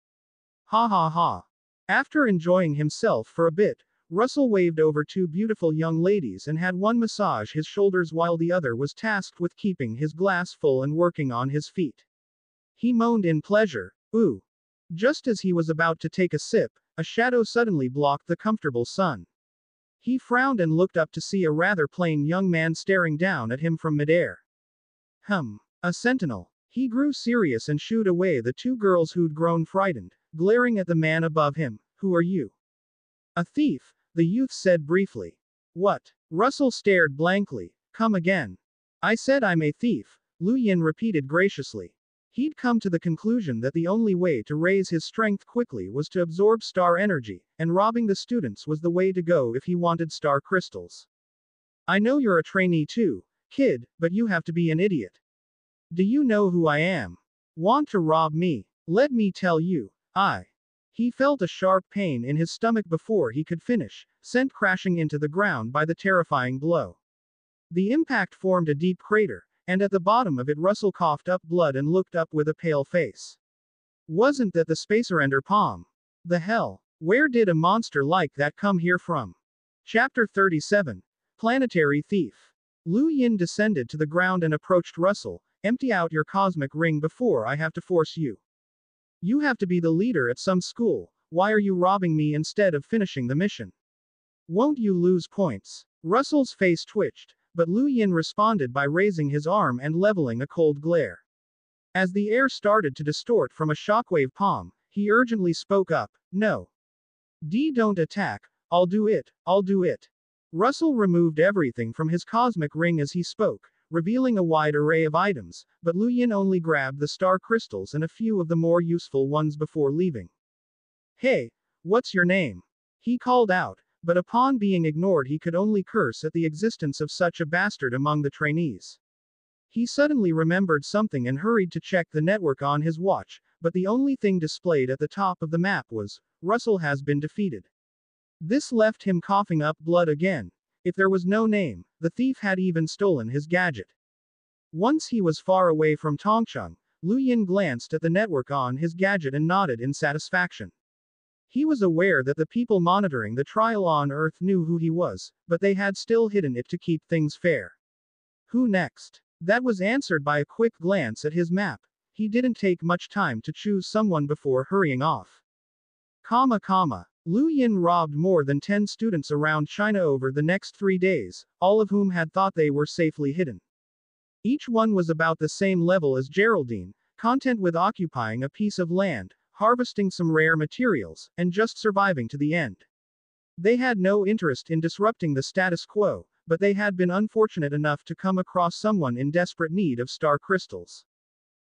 Ha ha ha. After enjoying himself for a bit, Russell waved over 2 beautiful young ladies and had one massage his shoulders while the other was tasked with keeping his glass full and working on his feet. He moaned in pleasure, ooh. Just as he was about to take a sip, a shadow suddenly blocked the comfortable sun. He frowned and looked up to see a rather plain young man staring down at him from midair. A sentinel. He grew serious and shooed away the 2 girls who'd grown frightened, glaring at the man above him. Who are you? A thief, the youth said briefly. What? Russell stared blankly. Come again. I said I'm a thief, Lu Yin repeated graciously. He'd come to the conclusion that the only way to raise his strength quickly was to absorb star energy, and robbing the students was the way to go if he wanted star crystals. I know you're a trainee too, kid, but you have to be an idiot. Do you know who I am? Want to rob me? Let me tell you, He felt a sharp pain in his stomach before he could finish, sent crashing into the ground by the terrifying blow. The impact formed a deep crater, and at the bottom of it Russell coughed up blood and looked up with a pale face. Wasn't that the Spacerender palm? The hell? Where did a monster like that come here from? Chapter 37. Planetary Thief. Lu Yin descended to the ground and approached Russell. Empty out your cosmic ring before I have to force you. You have to be the leader at some school. Why are you robbing me instead of finishing the mission? Won't you lose points? Russell's face twitched, but Lu Yin responded by raising his arm and leveling a cold glare. As the air started to distort from a shockwave palm, he urgently spoke up, No. Don't attack, I'll do it. Russell removed everything from his cosmic ring as he spoke, revealing a wide array of items, but Lu Yin only grabbed the star crystals and a few of the more useful ones before leaving. Hey, what's your name? He called out, but upon being ignored he could only curse at the existence of such a bastard among the trainees. He suddenly remembered something and hurried to check the network on his watch, but the only thing displayed at the top of the map was, Russell has been defeated. This left him coughing up blood again. If there was no name, the thief had even stolen his gadget. Once he was far away from Tongcheng, Lu Yin glanced at the network on his gadget and nodded in satisfaction. He was aware that the people monitoring the trial on Earth knew who he was, but they had still hidden it to keep things fair. Who next? That was answered by a quick glance at his map. He didn't take much time to choose someone before hurrying off. Lu Yin robbed more than 10 students around China over the next 3 days, all of whom had thought they were safely hidden. Each one was about the same level as Geraldine, content with occupying a piece of land, harvesting some rare materials, and just surviving to the end. They had no interest in disrupting the status quo, but they had been unfortunate enough to come across someone in desperate need of star crystals.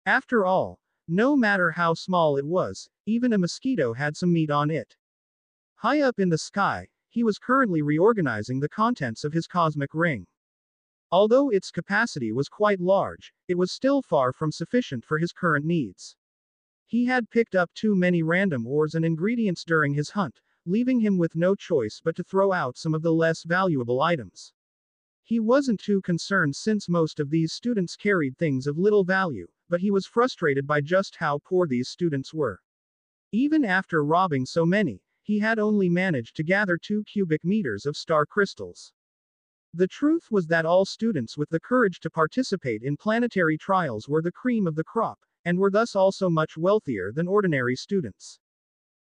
After all, no matter how small it was, even a mosquito had some meat on it. High up in the sky, he was currently reorganizing the contents of his cosmic ring. Although its capacity was quite large, it was still far from sufficient for his current needs. He had picked up too many random ores and ingredients during his hunt, leaving him with no choice but to throw out some of the less valuable items. He wasn't too concerned since most of these students carried things of little value, but he was frustrated by just how poor these students were. Even after robbing so many, he had only managed to gather 2 cubic meters of star crystals. The truth was that all students with the courage to participate in planetary trials were the cream of the crop, and were thus also much wealthier than ordinary students.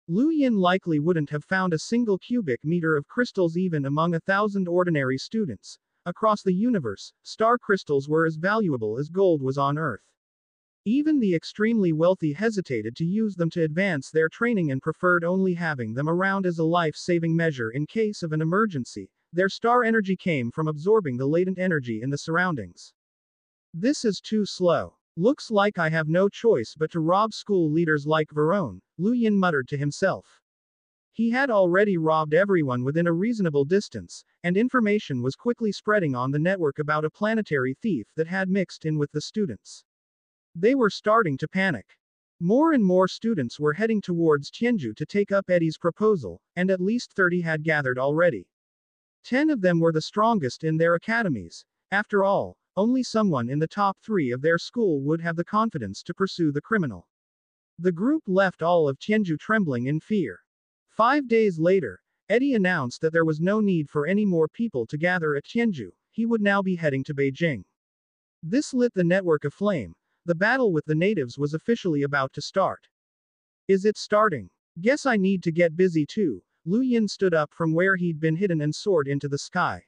Lu Yin likely wouldn't have found a single cubic meter of crystals even among 1,000 ordinary students. Across the universe, star crystals were as valuable as gold was on Earth. Even the extremely wealthy hesitated to use them to advance their training and preferred only having them around as a life-saving measure in case of an emergency. Their star energy came from absorbing the latent energy in the surroundings. This is too slow. Looks like I have no choice but to rob school leaders like Verone, Lu Yin muttered to himself. He had already robbed everyone within a reasonable distance, and information was quickly spreading on the network about a planetary thief that had mixed in with the students. They were starting to panic. More and more students were heading towards Tianju to take up Eddie's proposal, and at least 30 had gathered already. 10 of them were the strongest in their academies. After all, only someone in the top 3 of their school would have the confidence to pursue the criminal. The group left all of Tianju trembling in fear. 5 days later, Eddie announced that there was no need for any more people to gather at Tianju. He would now be heading to Beijing. This lit the network aflame. The battle with the natives was officially about to start. Is it starting? Guess I need to get busy too. Lu Yin stood up from where he'd been hidden and soared into the sky.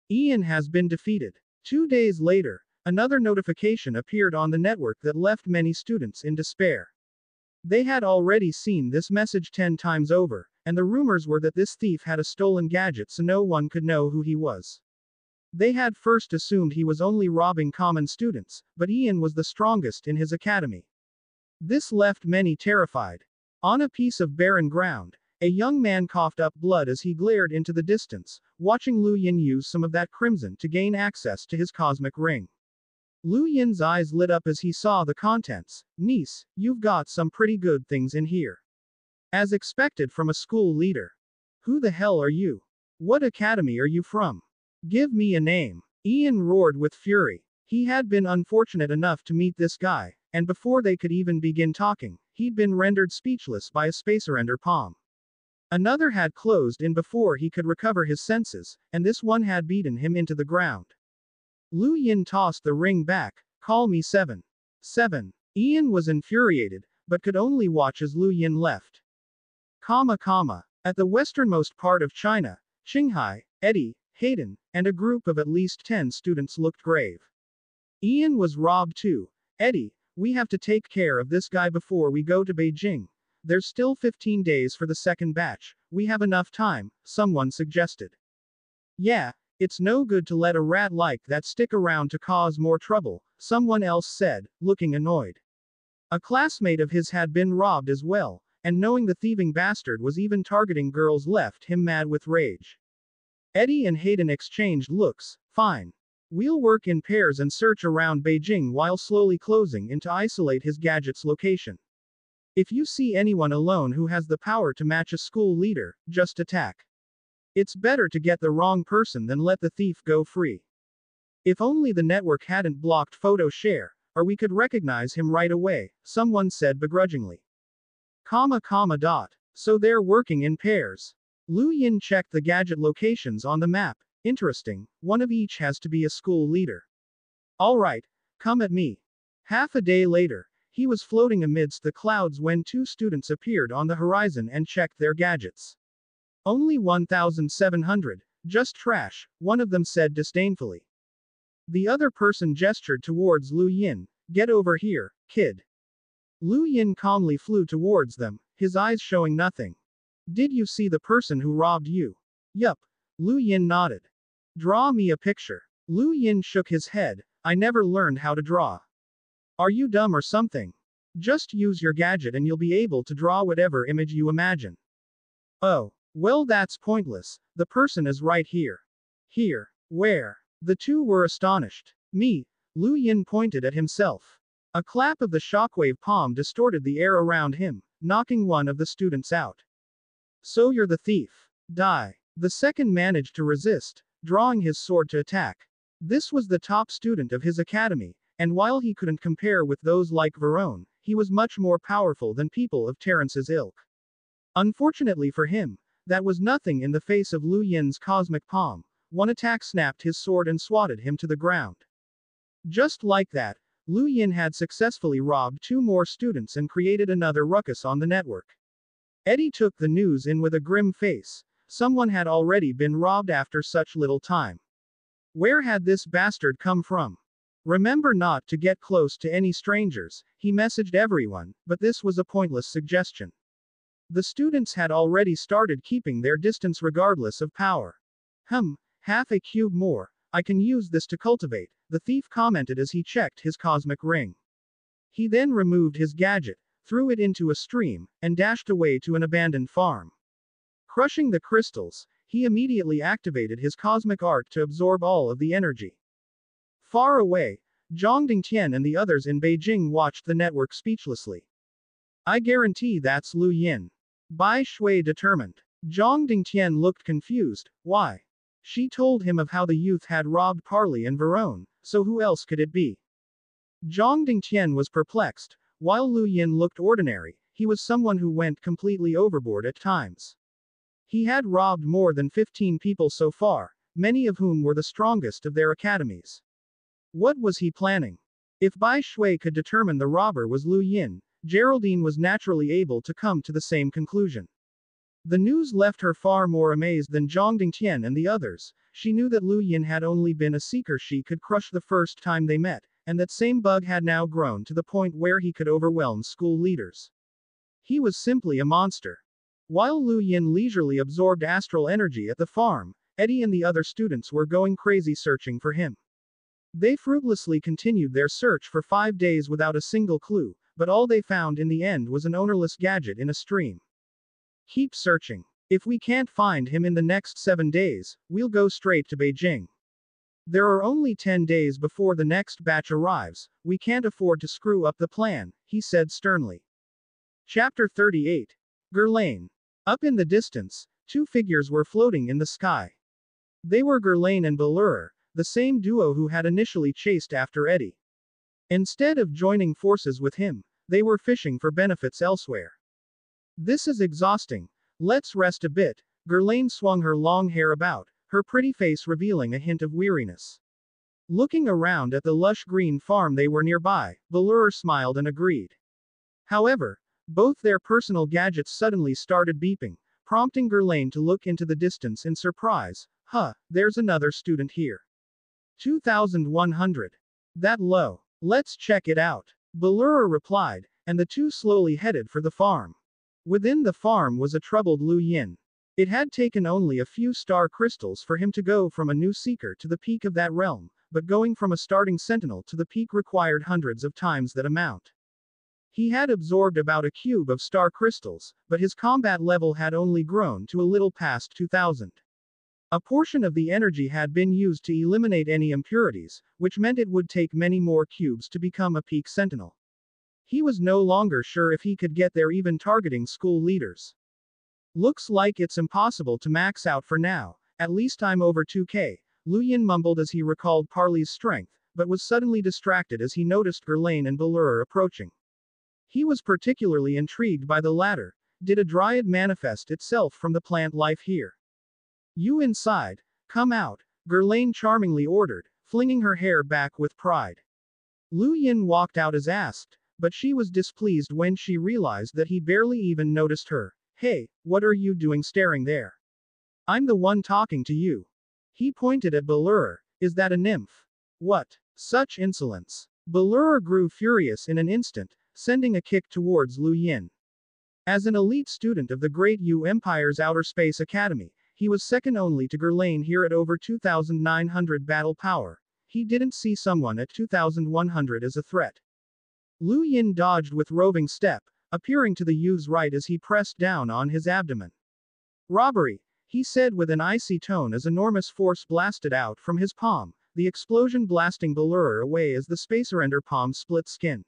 Ian has been defeated. 2 days later, another notification appeared on the network that left many students in despair. They had already seen this message 10 times over, and the rumors were that this thief had a stolen gadget so no one could know who he was. They had first assumed he was only robbing common students, but Ian was the strongest in his academy. This left many terrified. On a piece of barren ground, a young man coughed up blood as he glared into the distance, watching Lu Yin use some of that crimson to gain access to his cosmic ring. Lu Yin's eyes lit up as he saw the contents. Niece, you've got some pretty good things in here. As expected from a school leader. Who the hell are you? What academy are you from? Give me a name. Ian roared with fury. He had been unfortunate enough to meet this guy, and before they could even begin talking, he'd been rendered speechless by a spacerender palm. Another had closed in before he could recover his senses, and this one had beaten him into the ground. Lu Yin tossed the ring back. Call me 7. 7. Ian was infuriated, but could only watch as Lu Yin left. At the westernmost part of China, Qinghai, Eddie, Hayden, and a group of at least 10 students looked grave. Ian was robbed too. Eddie, we have to take care of this guy before we go to Beijing. There's still 15 days for the second batch. We have enough time, someone suggested. Yeah, it's no good to let a rat like that stick around to cause more trouble, someone else said, looking annoyed. A classmate of his had been robbed as well, and knowing the thieving bastard was even targeting girls left him mad with rage. Eddie and Hayden exchanged looks. Fine. We'll work in pairs and search around Beijing while slowly closing in to isolate his gadget's location. If you see anyone alone who has the power to match a school leader, just attack. It's better to get the wrong person than let the thief go free. If only the network hadn't blocked photo share, or we could recognize him right away, someone said begrudgingly. So they're working in pairs. Lu Yin checked the gadget locations on the map. Interesting, one of each has to be a school leader. Alright, come at me. Half a day later, he was floating amidst the clouds when 2 students appeared on the horizon and checked their gadgets. Only 1,700, just trash, one of them said disdainfully. The other person gestured towards Lu Yin. Get over here, kid. Lu Yin calmly flew towards them, his eyes showing nothing. Did you see the person who robbed you? Yup. Lu Yin nodded. Draw me a picture. Lu Yin shook his head. I never learned how to draw. Are you dumb or something? Just use your gadget and you'll be able to draw whatever image you imagine. Oh, well, that's pointless. The person is right here. Here. Where? The two were astonished. Me. Lu Yin pointed at himself. A clap of the shockwave palm distorted the air around him, knocking one of the students out. So you're the thief. Die. The second managed to resist, drawing his sword to attack. This was the top student of his academy, and while he couldn't compare with those like Verone, he was much more powerful than people of Terrence's ilk. Unfortunately for him, that was nothing in the face of Lu Yin's cosmic palm. One attack snapped his sword and swatted him to the ground. Just like that, Lu Yin had successfully robbed two more students and created another ruckus on the network. Eddie took the news in with a grim face. Someone had already been robbed after such little time. Where had this bastard come from? Remember not to get close to any strangers, he messaged everyone, but this was a pointless suggestion. The students had already started keeping their distance regardless of power. Half a cube more. I can use this to cultivate, the thief commented as he checked his cosmic ring. He then removed his gadget, threw it into a stream, and dashed away to an abandoned farm. Crushing the crystals, he immediately activated his cosmic art to absorb all of the energy. Far away, Zhang Dingtian and the others in Beijing watched the network speechlessly. I guarantee that's Lu Yin. Bai Shui determined. Zhang Dingtian looked confused. Why? She told him of how the youth had robbed Parley and Verone, so who else could it be? Zhang Dingtian was perplexed. While Lu Yin looked ordinary, he was someone who went completely overboard at times. He had robbed more than 15 people so far, many of whom were the strongest of their academies. What was he planning? If Bai Shui could determine the robber was Lu Yin, Geraldine was naturally able to come to the same conclusion. The news left her far more amazed than Zhang Dingtian and the others. She knew that Lu Yin had only been a seeker she could crush the first time they met, and that same bug had now grown to the point where he could overwhelm school leaders. He was simply a monster. While Lu Yin leisurely absorbed astral energy at the farm, Eddie and the other students were going crazy searching for him. They fruitlessly continued their search for 5 days without a single clue, but all they found in the end was an ownerless gadget in a stream. Keep searching. If we can't find him in the next 7 days, we'll go straight to Beijing. There are only 10 days before the next batch arrives, we can't afford to screw up the plan, he said sternly. Chapter 38. Gerlain. Up in the distance, two figures were floating in the sky. They were Gerlain and Billowed, the same duo who had initially chased after Eddie. Instead of joining forces with him, they were fishing for benefits elsewhere. This is exhausting. Let's rest a bit. Gerlain swung her long hair about, her pretty face revealing a hint of weariness. Looking around at the lush green farm they were nearby, Billowed smiled and agreed. However, both their personal gadgets suddenly started beeping, prompting Gerlain to look into the distance in surprise. There's another student here. 2100. That low. Let's check it out. Billowed replied, and the two slowly headed for the farm. Within the farm was a troubled Lu Yin. It had taken only a few star crystals for him to go from a new seeker to the peak of that realm, but going from a starting sentinel to the peak required hundreds of times that amount. He had absorbed about a cube of star crystals, but his combat level had only grown to a little past 2000. A portion of the energy had been used to eliminate any impurities, which meant it would take many more cubes to become a peak sentinel. He was no longer sure if he could get there even targeting school leaders. Looks like it's impossible to max out for now, at least I'm over 2k, Lu Yin mumbled as he recalled Parley's strength, but was suddenly distracted as he noticed Gerlain and Billowed approaching. He was particularly intrigued by the latter. Did a dryad manifest itself from the plant life here? You inside, come out, Gerlain charmingly ordered, flinging her hair back with pride. Lu Yin walked out as asked, but she was displeased when she realized that he barely even noticed her. Hey, what are you doing staring there? I'm the one talking to you. He pointed at Billowed. Is that a nymph? What? Such insolence. Billowed grew furious in an instant, sending a kick towards Lu Yin. As an elite student of the Great Yu Empire's Outer Space Academy, he was second only to Gurlane here at over 2,900 battle power. He didn't see someone at 2,100 as a threat. Lu Yin dodged with roving step, appearing to the youth's right as he pressed down on his abdomen. Robbery, he said with an icy tone as enormous force blasted out from his palm, the explosion blasting Billowed away as the spacerender palm split skin.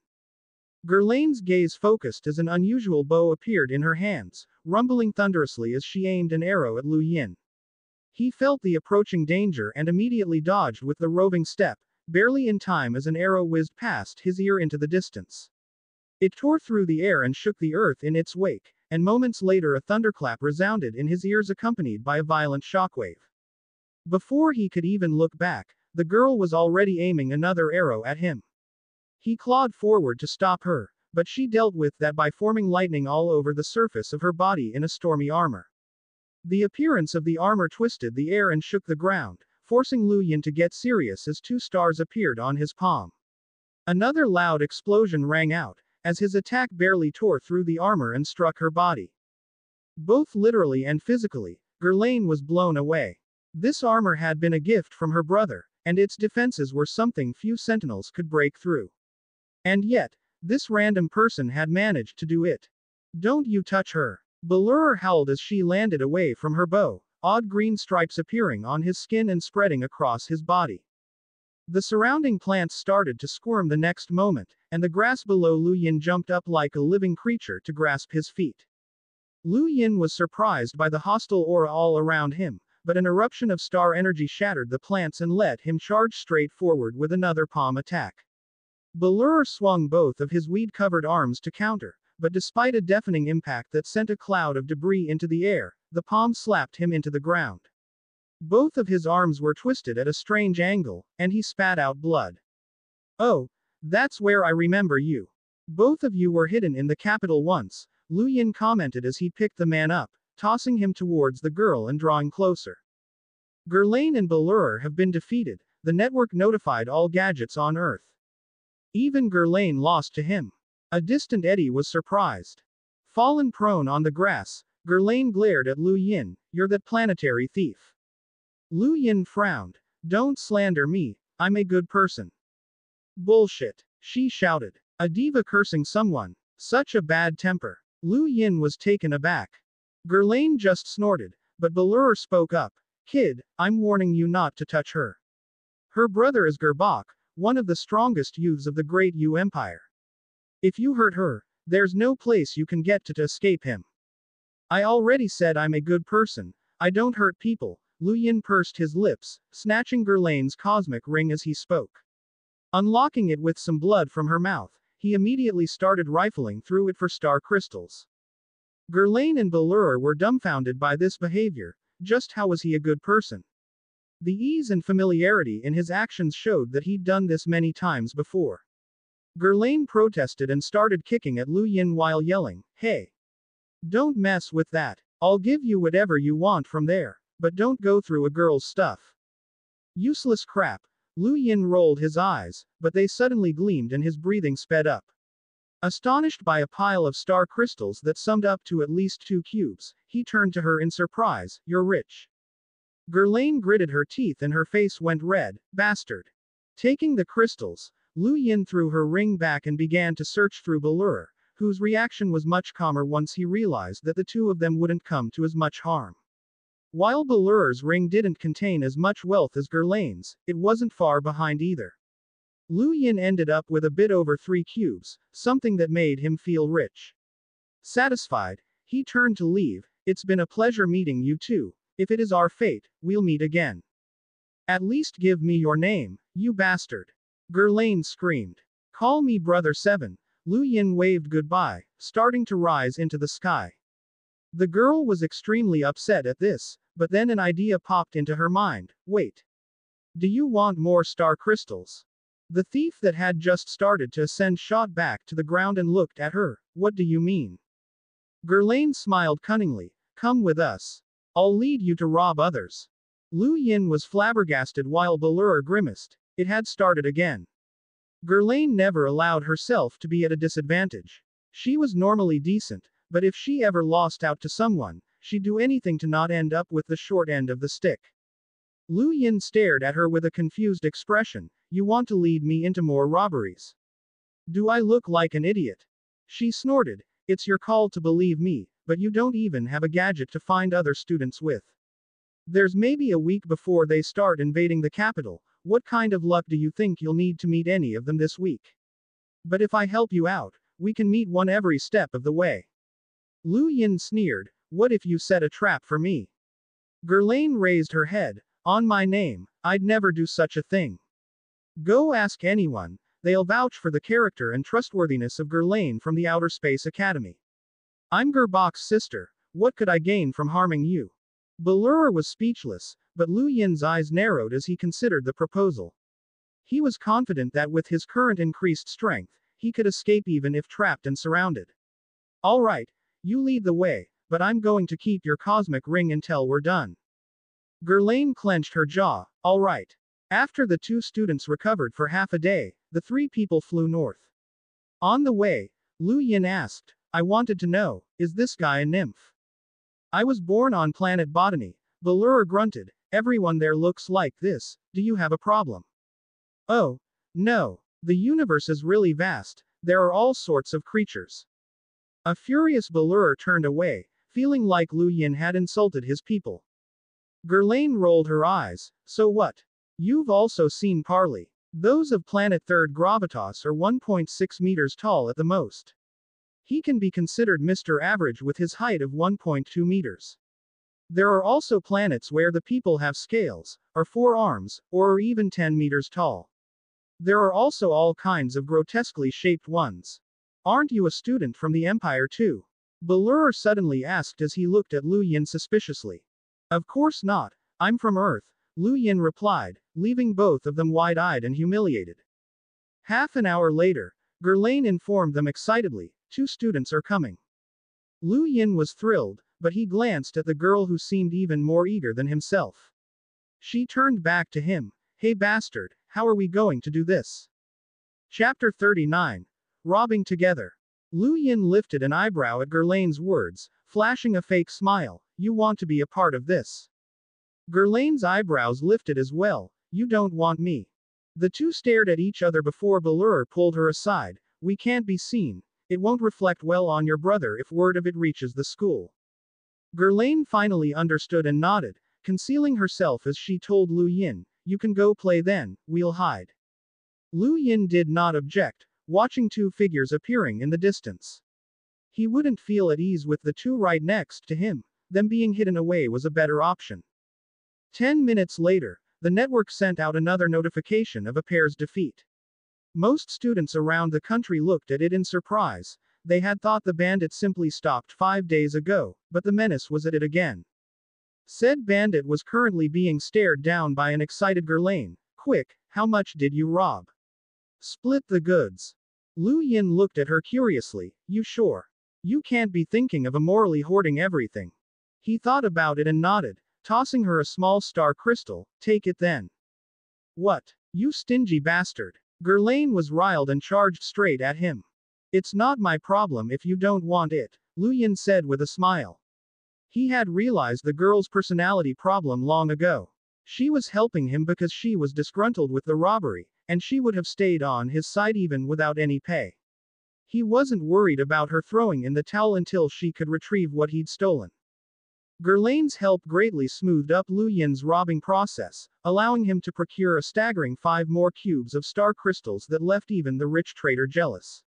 Gurlane's gaze focused as an unusual bow appeared in her hands, rumbling thunderously as she aimed an arrow at Lu Yin. He felt the approaching danger and immediately dodged with the roving step, barely in time as an arrow whizzed past his ear into the distance. It tore through the air and shook the earth in its wake, and moments later a thunderclap resounded in his ears accompanied by a violent shockwave. Before he could even look back, the girl was already aiming another arrow at him. He clawed forward to stop her, but she dealt with that by forming lightning all over the surface of her body in a stormy armor. The appearance of the armor twisted the air and shook the ground, forcing Lu Yin to get serious as two stars appeared on his palm. Another loud explosion rang out, as his attack barely tore through the armor and struck her body. Both literally and physically, Gurlane was blown away. This armor had been a gift from her brother, and its defenses were something few sentinels could break through. And yet, this random person had managed to do it. Don't you touch her. Billowed howled as she landed away from her bow, odd green stripes appearing on his skin and spreading across his body. The surrounding plants started to squirm the next moment, and the grass below Lu Yin jumped up like a living creature to grasp his feet. Lu Yin was surprised by the hostile aura all around him, but an eruption of star energy shattered the plants and let him charge straight forward with another palm attack. Billowed swung both of his weed-covered arms to counter, but despite a deafening impact that sent a cloud of debris into the air, the palm slapped him into the ground. Both of his arms were twisted at a strange angle, and he spat out blood. Oh, that's where I remember you. Both of you were hidden in the capital once, Lu Yin commented as he picked the man up, tossing him towards the girl and drawing closer. Gurlane and Billowed have been defeated, the network notified all gadgets on Earth. Even Gurlane lost to him. A distant eddy was surprised. Fallen prone on the grass, Gurlane glared at Lu Yin, "You're that planetary thief." Lu Yin frowned. "Don't slander me, I'm a good person." "Bullshit," she shouted. A diva cursing someone. Such a bad temper. Lu Yin was taken aback. Gurlane just snorted, but Billowed spoke up. "Kid, I'm warning you not to touch her. Her brother is Gerbok, one of the strongest youths of the Great Yu Empire. If you hurt her, there's no place you can get to escape him." "I already said I'm a good person, I don't hurt people." Lu Yin pursed his lips, snatching Gurlane's cosmic ring as he spoke. Unlocking it with some blood from her mouth, he immediately started rifling through it for star crystals. Gurlane and Billowed were dumbfounded by this behavior. Just how was he a good person? The ease and familiarity in his actions showed that he'd done this many times before. Gurlane protested and started kicking at Lu Yin while yelling, "Hey! Don't mess with that. I'll give you whatever you want from there, but don't go through a girl's stuff." Useless crap. Lu Yin rolled his eyes, but they suddenly gleamed and his breathing sped up. Astonished by a pile of star crystals that summed up to at least 2 cubes, he turned to her in surprise, "You're rich." Gurlane gritted her teeth and her face went red. "Bastard." Taking the crystals, Lu Yin threw her ring back and began to search through Billowed, whose reaction was much calmer once he realized that the two of them wouldn't come to as much harm. While Billowed's ring didn't contain as much wealth as Gurlane's, it wasn't far behind either. Lu Yin ended up with a bit over 3 cubes, something that made him feel rich. Satisfied, he turned to leave. "It's been a pleasure meeting you two. If it is our fate, we'll meet again. At least give me your name, you bastard." Gurlane screamed. "Call me Brother 7. Lu Yin waved goodbye, starting to rise into the sky. The girl was extremely upset at this, but then an idea popped into her mind. "Wait. Do you want more star crystals?" The thief that had just started to ascend shot back to the ground and looked at her. "What do you mean?" Gurlane smiled cunningly. "Come with us. I'll lead you to rob others." Lu Yin was flabbergasted while Billowed grimaced. It had started again. Ghislaine never allowed herself to be at a disadvantage. She was normally decent, but if she ever lost out to someone, she'd do anything to not end up with the short end of the stick. Lu Yin stared at her with a confused expression. You want to lead me into more robberies? Do I look like an idiot? She snorted. It's your call to believe me, but you don't even have a gadget to find other students with. There's maybe a week before they start invading the capital. What kind of luck do you think you'll need to meet any of them this week? But if I help you out, we can meet one every step of the way. Lu Yin sneered. What if you set a trap for me? Ghislaine raised her head. On my name, I'd never do such a thing. Go ask anyone, they'll vouch for the character and trustworthiness of Ghislaine from the Outer Space Academy. I'm Gerbach's sister, what could I gain from harming you? Billowed was speechless, but Lu Yin's eyes narrowed as he considered the proposal. He was confident that with his current increased strength, he could escape even if trapped and surrounded. All right, you lead the way, but I'm going to keep your cosmic ring until we're done. Ghislaine clenched her jaw. All right. After the two students recovered for half a day, the three people flew north. On the way, Lu Yin asked, I wanted to know, is this guy a nymph? I was born on planet Botany, Billowed grunted, everyone there looks like this, do you have a problem? Oh, no. The universe is really vast, there are all sorts of creatures. A furious Billowed turned away, feeling like Lu Yin had insulted his people. Ghislaine rolled her eyes. So what? You've also seen Parley. Those of planet third gravitas are 1.6 meters tall at the most. He can be considered Mr. Average with his height of 1.2 meters. There are also planets where the people have scales, are 4 arms, or are even 10 meters tall. There are also all kinds of grotesquely shaped ones. Aren't you a student from the Empire too? Billowed suddenly asked as he looked at Lu Yin suspiciously. Of course not, I'm from Earth, Lu Yin replied, leaving both of them wide-eyed and humiliated. Half an hour later, Ghislaine informed them excitedly, 2 students are coming. Lu Yin was thrilled, but he glanced at the girl who seemed even more eager than himself. She turned back to him. Hey bastard, how are we going to do this? Chapter 39. Robbing Together. Lu Yin lifted an eyebrow at Ghislaine's words, flashing a fake smile. You want to be a part of this? Ghislaine's eyebrows lifted as well. You don't want me. The two stared at each other before Billowed pulled her aside. We can't be seen. It won't reflect well on your brother if word of it reaches the school. Ghislaine finally understood and nodded, concealing herself as she told Lu Yin, you can go play then, we'll hide. Lu Yin did not object, watching 2 figures appearing in the distance. He wouldn't feel at ease with the 2 right next to him. Them being hidden away was a better option. 10 minutes later, the network sent out another notification of a pair's defeat. Most students around the country looked at it in surprise. They had thought the bandit simply stopped 5 days ago, but the menace was at it again. Said bandit was currently being stared down by an excited Ghislaine. Quick, how much did you rob? Split the goods. Lu Yin looked at her curiously. You sure? You can't be thinking of immorally hoarding everything. He thought about it and nodded, tossing her a small star crystal. Take it then. What? You stingy bastard. Ghislaine was riled and charged straight at him. It's not my problem if you don't want it, Lu Yin said with a smile. He had realized the girl's personality problem long ago. She was helping him because she was disgruntled with the robbery, and she would have stayed on his side even without any pay. He wasn't worried about her throwing in the towel until she could retrieve what he'd stolen. Ghislaine's help greatly smoothed up Lu Yin's robbing process, allowing him to procure a staggering 5 more cubes of star crystals that left even the rich trader jealous.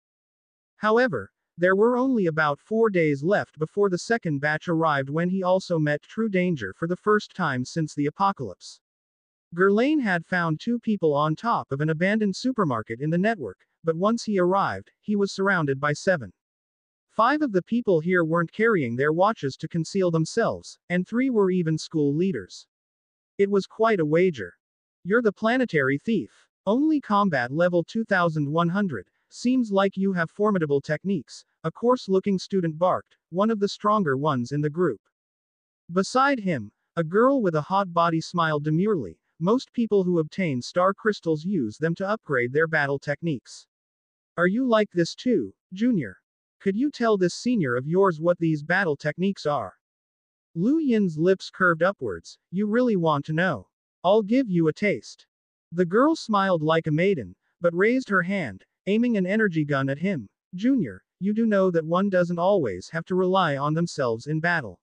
However, there were only about 4 days left before the second batch arrived when he also met true danger for the first time since the apocalypse. Ghislaine had found 2 people on top of an abandoned supermarket in the network, but once he arrived, he was surrounded by 7. 5 of the people here weren't carrying their watches to conceal themselves, and 3 were even school leaders. It was quite a wager. You're the planetary thief. Only combat level 2100. Seems like you have formidable techniques, a coarse-looking student barked, one of the stronger ones in the group. Beside him, a girl with a hot body smiled demurely, most people who obtain star crystals use them to upgrade their battle techniques. Are you like this too, Junior? Could you tell this senior of yours what these battle techniques are? Lu Yin's lips curved upwards. You really want to know? I'll give you a taste. The girl smiled like a maiden, but raised her hand, aiming an energy gun at him. Junior, you do know that one doesn't always have to rely on themselves in battle.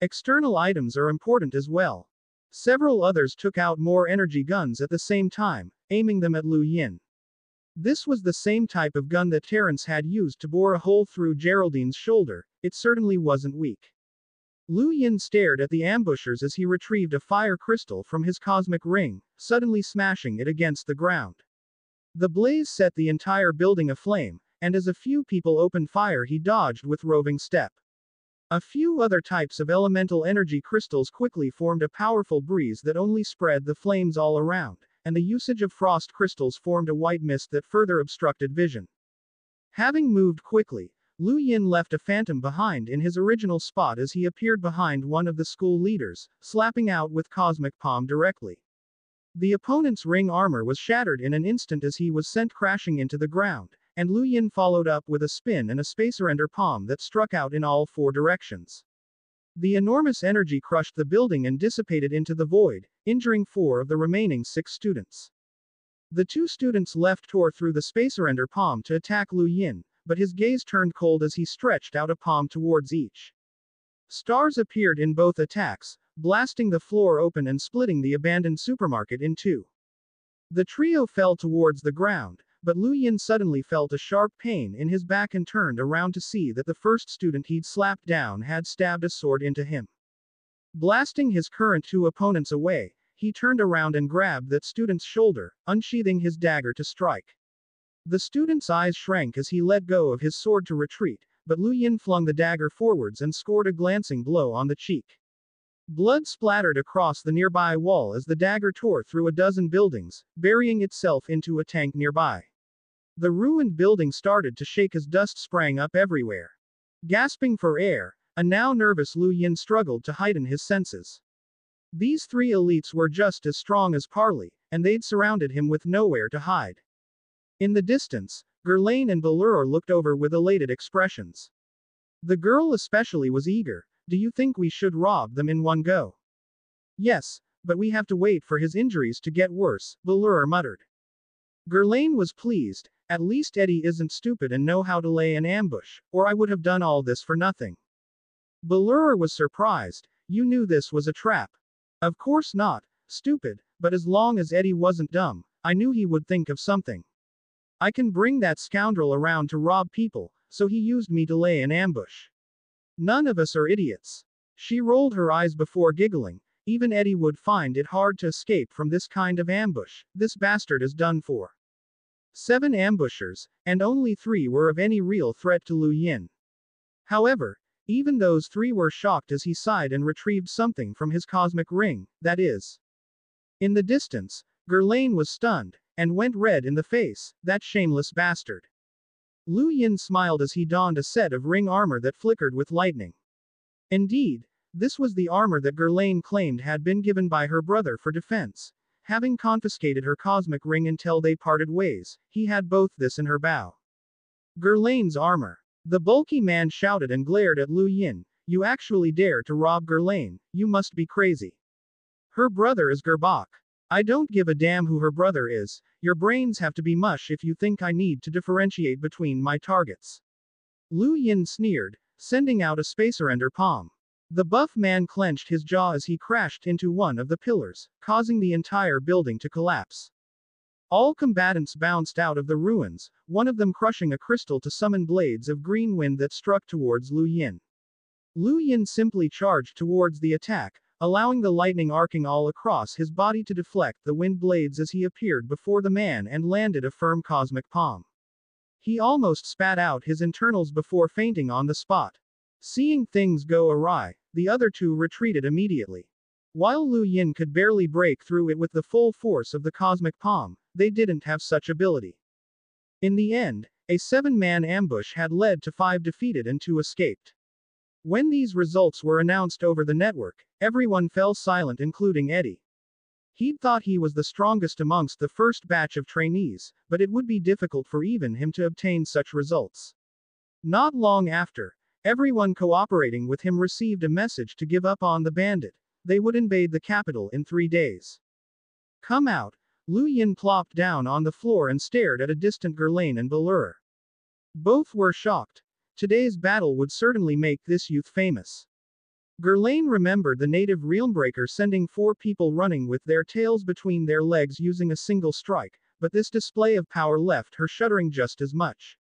External items are important as well. Several others took out more energy guns at the same time, aiming them at Lu Yin. This was the same type of gun that Terence had used to bore a hole through Geraldine's shoulder. It certainly wasn't weak. Lu Yin stared at the ambushers as he retrieved a fire crystal from his cosmic ring, suddenly smashing it against the ground. The blaze set the entire building aflame, and as a few people opened fire he dodged with roving step. A few other types of elemental energy crystals quickly formed a powerful breeze that only spread the flames all around, and the usage of frost crystals formed a white mist that further obstructed vision. Having moved quickly, Lu Yin left a phantom behind in his original spot as he appeared behind one of the school leaders, slapping out with cosmic palm directly. The opponent's ring armor was shattered in an instant as he was sent crashing into the ground, and Lu Yin followed up with a spin and a spacer-ender palm that struck out in all four directions. The enormous energy crushed the building and dissipated into the void, injuring 4 of the remaining 6 students. The 2 students left tore through the spacer-ender palm to attack Lu Yin, but his gaze turned cold as he stretched out a palm towards each. Stars appeared in both attacks, blasting the floor open and splitting the abandoned supermarket in 2. The trio fell towards the ground, but Lu Yin suddenly felt a sharp pain in his back and turned around to see that the first student he'd slapped down had stabbed a sword into him. Blasting his current 2 opponents away, he turned around and grabbed that student's shoulder, unsheathing his dagger to strike. The student's eyes shrank as he let go of his sword to retreat, but Lu Yin flung the dagger forwards and scored a glancing blow on the cheek. Blood splattered across the nearby wall as the dagger tore through a dozen buildings, burying itself into a tank nearby. The ruined building started to shake as dust sprang up everywhere. Gasping for air, a now nervous Lu Yin struggled to heighten his senses. These 3 elites were just as strong as Parley, and they'd surrounded him with nowhere to hide. In the distance, Ghislaine and Billowed looked over with elated expressions. The girl especially was eager. Do you think we should rob them in one go? Yes, but we have to wait for his injuries to get worse, Billowed muttered. Ghislaine was pleased. At least Eddie isn't stupid and know how to lay an ambush, or I would have done all this for nothing. Billowed was surprised. You knew this was a trap. Of course not, stupid, but as long as Eddie wasn't dumb, I knew he would think of something. I can bring that scoundrel around to rob people, so he used me to lay an ambush. None of us are idiots. She rolled her eyes before giggling. Even Eddie would find it hard to escape from this kind of ambush. This bastard is done for. 7 ambushers, and only 3 were of any real threat to Lu Yin. However, even those 3 were shocked as he sighed and retrieved something from his cosmic ring, that is. In the distance, Ghislaine was stunned, and went red in the face. That shameless bastard. Lu Yin smiled as he donned a set of ring armor that flickered with lightning. Indeed, this was the armor that Ghislaine claimed had been given by her brother for defense. Having confiscated her cosmic ring until they parted ways, he had both this and her bow. Ghislaine's armor. The bulky man shouted and glared at Lu Yin. You actually dare to rob Ghislaine, you must be crazy. Her brother is Gerbach. I don't give a damn who her brother is, your brains have to be mush if you think I need to differentiate between my targets. Lu Yin sneered, sending out a spacer-ender palm. The buff man clenched his jaw as he crashed into one of the pillars, causing the entire building to collapse. All combatants bounced out of the ruins, one of them crushing a crystal to summon blades of green wind that struck towards Lu Yin. Lu Yin simply charged towards the attack, allowing the lightning arcing all across his body to deflect the wind blades as he appeared before the man and landed a firm cosmic palm. He almost spat out his internals before fainting on the spot. Seeing things go awry, the other 2 retreated immediately. While Lu Yin could barely break through it with the full force of the cosmic palm, they didn't have such ability. In the end, a 7-man ambush had led to 5 defeated and 2 escaped. When these results were announced over the network, everyone fell silent including Eddie. He'd thought he was the strongest amongst the first batch of trainees, but it would be difficult for even him to obtain such results. Not long after, everyone cooperating with him received a message to give up on the bandit. They would invade the capital in 3 days. Come out. Lu Yin plopped down on the floor and stared at a distant Gurlane and Ballura. Both were shocked. Today's battle would certainly make this youth famous. Gurlane remembered the native realmbreaker sending 4 people running with their tails between their legs using a single strike, but this display of power left her shuddering just as much.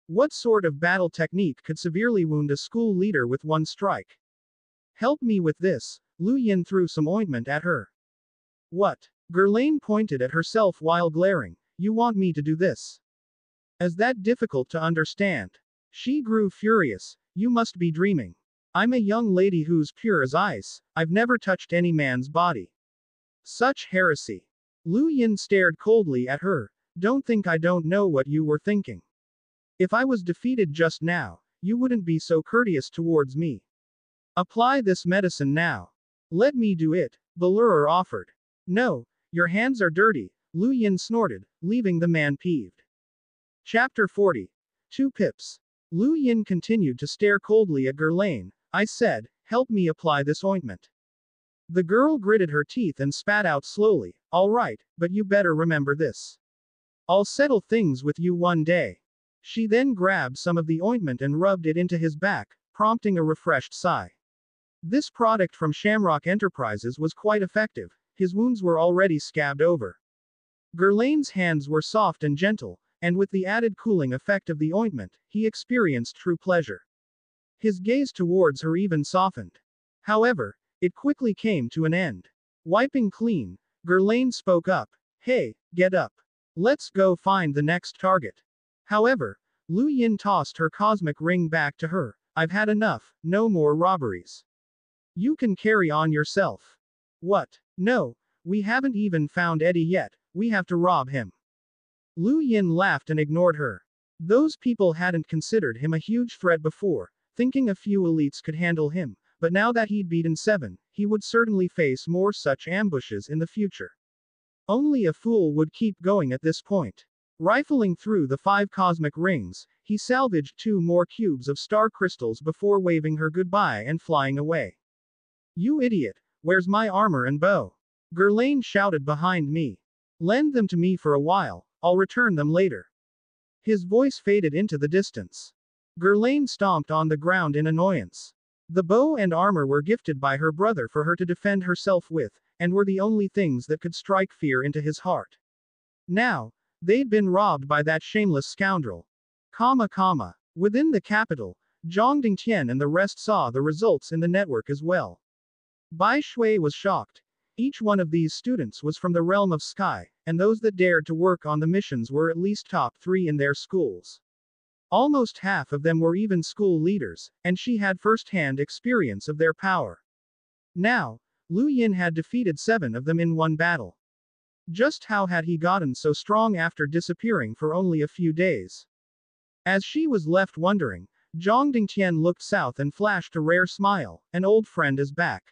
What sort of battle technique could severely wound a school leader with one strike? Help me with this. Lu Yin threw some ointment at her. What? Gurlane pointed at herself while glaring. You want me to do this? Is that difficult to understand? She grew furious. You must be dreaming. I'm a young lady who's pure as ice. I've never touched any man's body. Such heresy. Lu Yin stared coldly at her. Don't think I don't know what you were thinking. If I was defeated just now, you wouldn't be so courteous towards me. Apply this medicine now. Let me do it, Ballura offered. No, your hands are dirty, Lu Yin snorted, leaving the man peeved. Chapter 40. 2 pips. Lu Yin continued to stare coldly at Gurlane. I said, help me apply this ointment. The girl gritted her teeth and spat out slowly. All right, but you better remember this. I'll settle things with you one day. She then grabbed some of the ointment and rubbed it into his back, prompting a refreshed sigh. This product from Shamrock Enterprises was quite effective. His wounds were already scabbed over. Gurlane's hands were soft and gentle, and with the added cooling effect of the ointment, he experienced true pleasure. His gaze towards her even softened. However, it quickly came to an end. Wiping clean, Gurlane spoke up. Hey, get up. Let's go find the next target. However, Lu Yin tossed her cosmic ring back to her. I've had enough, no more robberies. You can carry on yourself. What? No, we haven't even found Eddie yet, we have to rob him. Lu Yin laughed and ignored her. Those people hadn't considered him a huge threat before, thinking a few elites could handle him, but now that he'd beaten 7, he would certainly face more such ambushes in the future. Only a fool would keep going at this point. Rifling through the 5 cosmic rings, he salvaged 2 more cubes of star crystals before waving her goodbye and flying away. You idiot, where's my armor and bow? Gurlane shouted behind me. Lend them to me for a while, I'll return them later. His voice faded into the distance. Gurlane stomped on the ground in annoyance. The bow and armor were gifted by her brother for her to defend herself with, and were the only things that could strike fear into his heart. Now, they'd been robbed by that shameless scoundrel. Within the capital, Zhang Dingtian and the rest saw the results in the network as well. Bai Shui was shocked. Each one of these students was from the realm of sky, and those that dared to work on the missions were at least top 3 in their schools. Almost half of them were even school leaders, and she had first-hand experience of their power. Now, Lu Yin had defeated 7 of them in one battle. Just how had he gotten so strong after disappearing for only a few days? As she was left wondering, Zhang Dingtian looked south and flashed a rare smile. An old friend is back.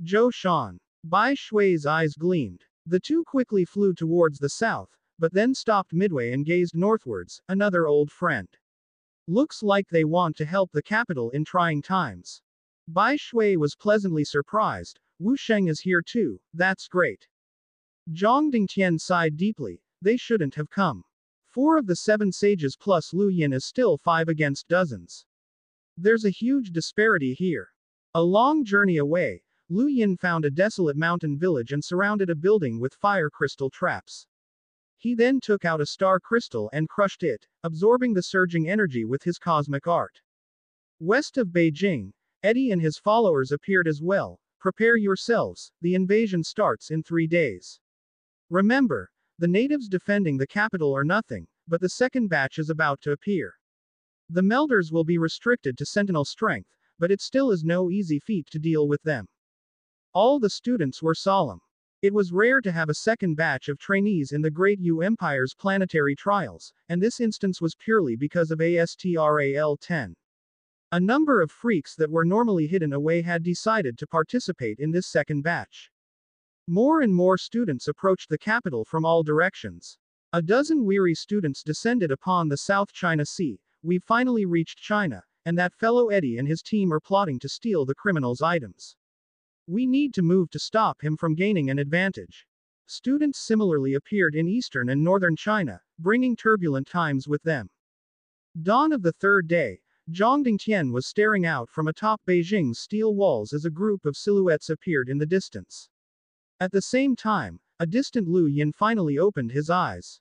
Zhou Shan. Bai Shui's eyes gleamed. The two quickly flew towards the south, but then stopped midway and gazed northwards. Another old friend. Looks like they want to help the capital in trying times. Bai Shui was pleasantly surprised. Wu Sheng is here too, that's great. Zhang Dingtian sighed deeply. They shouldn't have come. 4 of the 7 sages plus Lu Yin is still 5 against dozens. There's a huge disparity here. A long journey away, Lu Yin found a desolate mountain village and surrounded a building with fire crystal traps. He then took out a star crystal and crushed it, absorbing the surging energy with his cosmic art. West of Beijing, Eddie and his followers appeared as well. Prepare yourselves, the invasion starts in 3 days. Remember, the natives defending the capital are nothing, but the second batch is about to appear. The melders will be restricted to sentinel strength, but it still is no easy feat to deal with them. All the students were solemn. It was rare to have a second batch of trainees in the Great Yu Empire's planetary trials, and this instance was purely because of ASTRAL-10. A number of freaks that were normally hidden away had decided to participate in this second batch. More and more students approached the capital from all directions. A dozen weary students descended upon the South China Sea. "We've finally reached China, and that fellow Eddie and his team are plotting to steal the criminal's items. We need to move to stop him from gaining an advantage." Students similarly appeared in eastern and northern China, bringing turbulent times with them. Dawn of the third day, Zhang Dingtian was staring out from atop Beijing's steel walls as a group of silhouettes appeared in the distance. At the same time, a distant Lu Yin finally opened his eyes.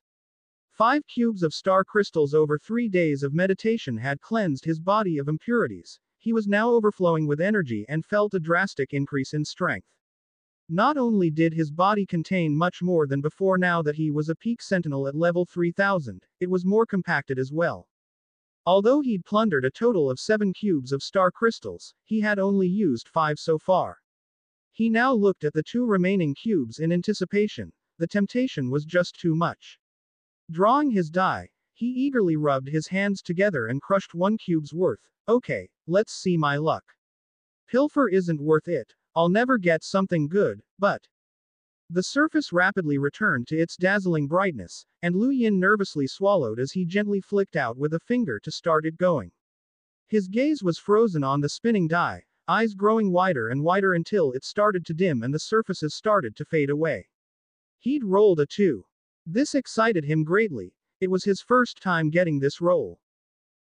5 cubes of star crystals over 3 days of meditation had cleansed his body of impurities. He was now overflowing with energy and felt a drastic increase in strength. Not only did his body contain much more than before now that he was a peak sentinel at level 3000, it was more compacted as well. Although he'd plundered a total of 7 cubes of star crystals, he had only used 5 so far. He now looked at the 2 remaining cubes in anticipation. The temptation was just too much. Drawing his die, he eagerly rubbed his hands together and crushed 1 cube's worth. "Okay, let's see my luck. Pilfer isn't worth it. I'll never get something good, but..." The surface rapidly returned to its dazzling brightness, and Lu Yin nervously swallowed as he gently flicked out with a finger to start it going. His gaze was frozen on the spinning die, eyes growing wider and wider until it started to dim and the surfaces started to fade away. He'd rolled a 2. This excited him greatly. It was his first time getting this roll.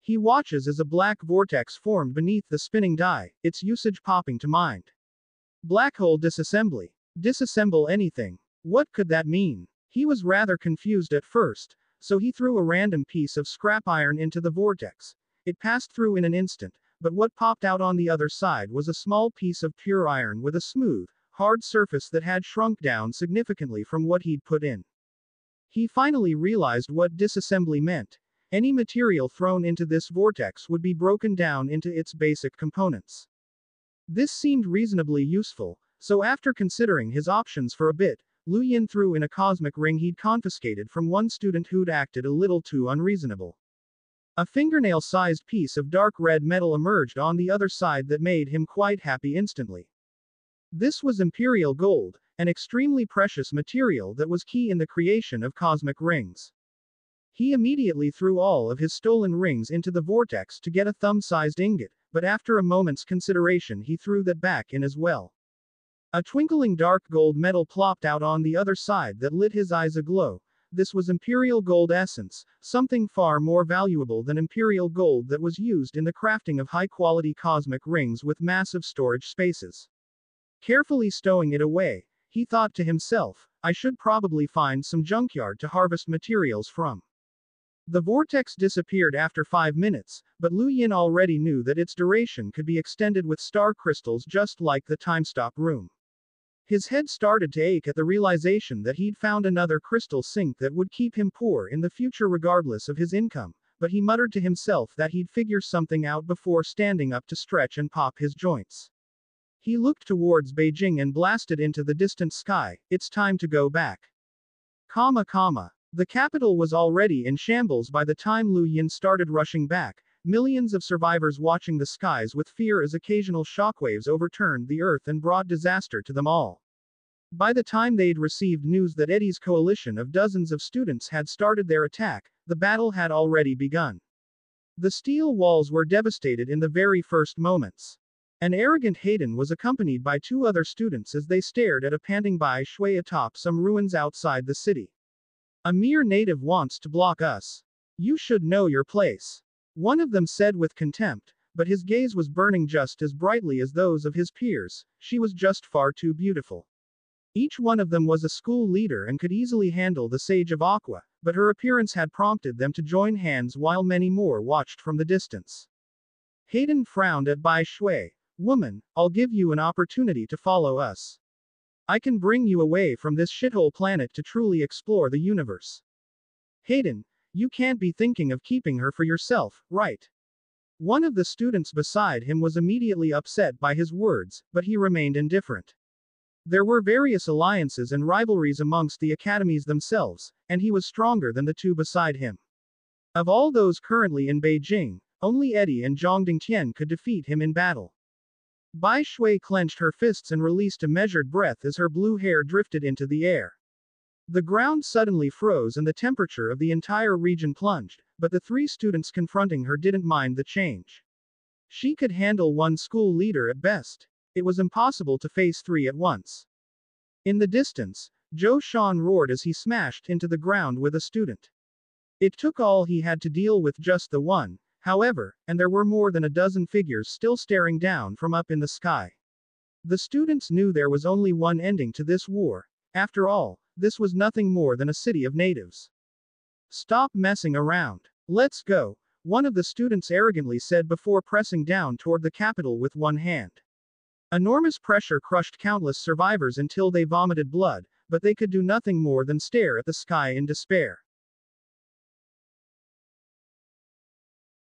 He watches as a black vortex formed beneath the spinning die, its usage popping to mind. Black hole disassembly. Disassemble anything. What could that mean? He was rather confused at first, so he threw a random piece of scrap iron into the vortex. It passed through in an instant, but what popped out on the other side was a small piece of pure iron with a smooth, hard surface that had shrunk down significantly from what he'd put in. He finally realized what disassembly meant. Any material thrown into this vortex would be broken down into its basic components. This seemed reasonably useful, so after considering his options for a bit, Lu Yin threw in a cosmic ring he'd confiscated from one student who'd acted a little too unreasonable. A fingernail-sized piece of dark red metal emerged on the other side that made him quite happy instantly. This was imperial gold, an extremely precious material that was key in the creation of cosmic rings. He immediately threw all of his stolen rings into the vortex to get a thumb-sized ingot, but after a moment's consideration he threw that back in as well. A twinkling dark gold metal plopped out on the other side that lit his eyes aglow. This was imperial gold essence, something far more valuable than imperial gold that was used in the crafting of high-quality cosmic rings with massive storage spaces. Carefully stowing it away, he thought to himself, "I should probably find some junkyard to harvest materials from." The vortex disappeared after 5 minutes, but Lu Yin already knew that its duration could be extended with star crystals just like the time-stop room. His head started to ache at the realization that he'd found another crystal sink that would keep him poor in the future regardless of his income, but he muttered to himself that he'd figure something out before standing up to stretch and pop his joints. He looked towards Beijing and blasted into the distant sky. "It's time to go back." The capital was already in shambles by the time Lu Yin started rushing back, millions of survivors watching the skies with fear as occasional shockwaves overturned the earth and brought disaster to them all. By the time they'd received news that Eddie's coalition of dozens of students had started their attack, the battle had already begun. The steel walls were devastated in the very first moments. An arrogant Hayden was accompanied by 2 other students as they stared at a panting Bai Shui atop some ruins outside the city. "A mere native wants to block us. You should know your place," one of them said with contempt, but his gaze was burning just as brightly as those of his peers. She was just far too beautiful. Each one of them was a school leader and could easily handle the Sage of Aqua, but her appearance had prompted them to join hands while many more watched from the distance. Hayden frowned at Bai Shui. "Woman, I'll give you an opportunity to follow us. I can bring you away from this shithole planet to truly explore the universe." "Hayden, you can't be thinking of keeping her for yourself, right?" One of the students beside him was immediately upset by his words, but he remained indifferent. There were various alliances and rivalries amongst the academies themselves, and he was stronger than the 2 beside him. Of all those currently in Beijing, only Eddie and Zhang Dingtian could defeat him in battle. Bai Shui clenched her fists and released a measured breath as her blue hair drifted into the air. The ground suddenly froze and the temperature of the entire region plunged, but the three students confronting her didn't mind the change. She could handle one school leader at best. It was impossible to face three at once. In the distance, Zhou Shan roared as he smashed into the ground with a student. It took all he had to deal with just the one, however, and there were more than a dozen figures still staring down from up in the sky. The students knew there was only one ending to this war. After all, this was nothing more than a city of natives. Stop messing around. Let's go, one of the students arrogantly said before pressing down toward the capital with one hand. Enormous pressure crushed countless survivors until they vomited blood, but they could do nothing more than stare at the sky in despair.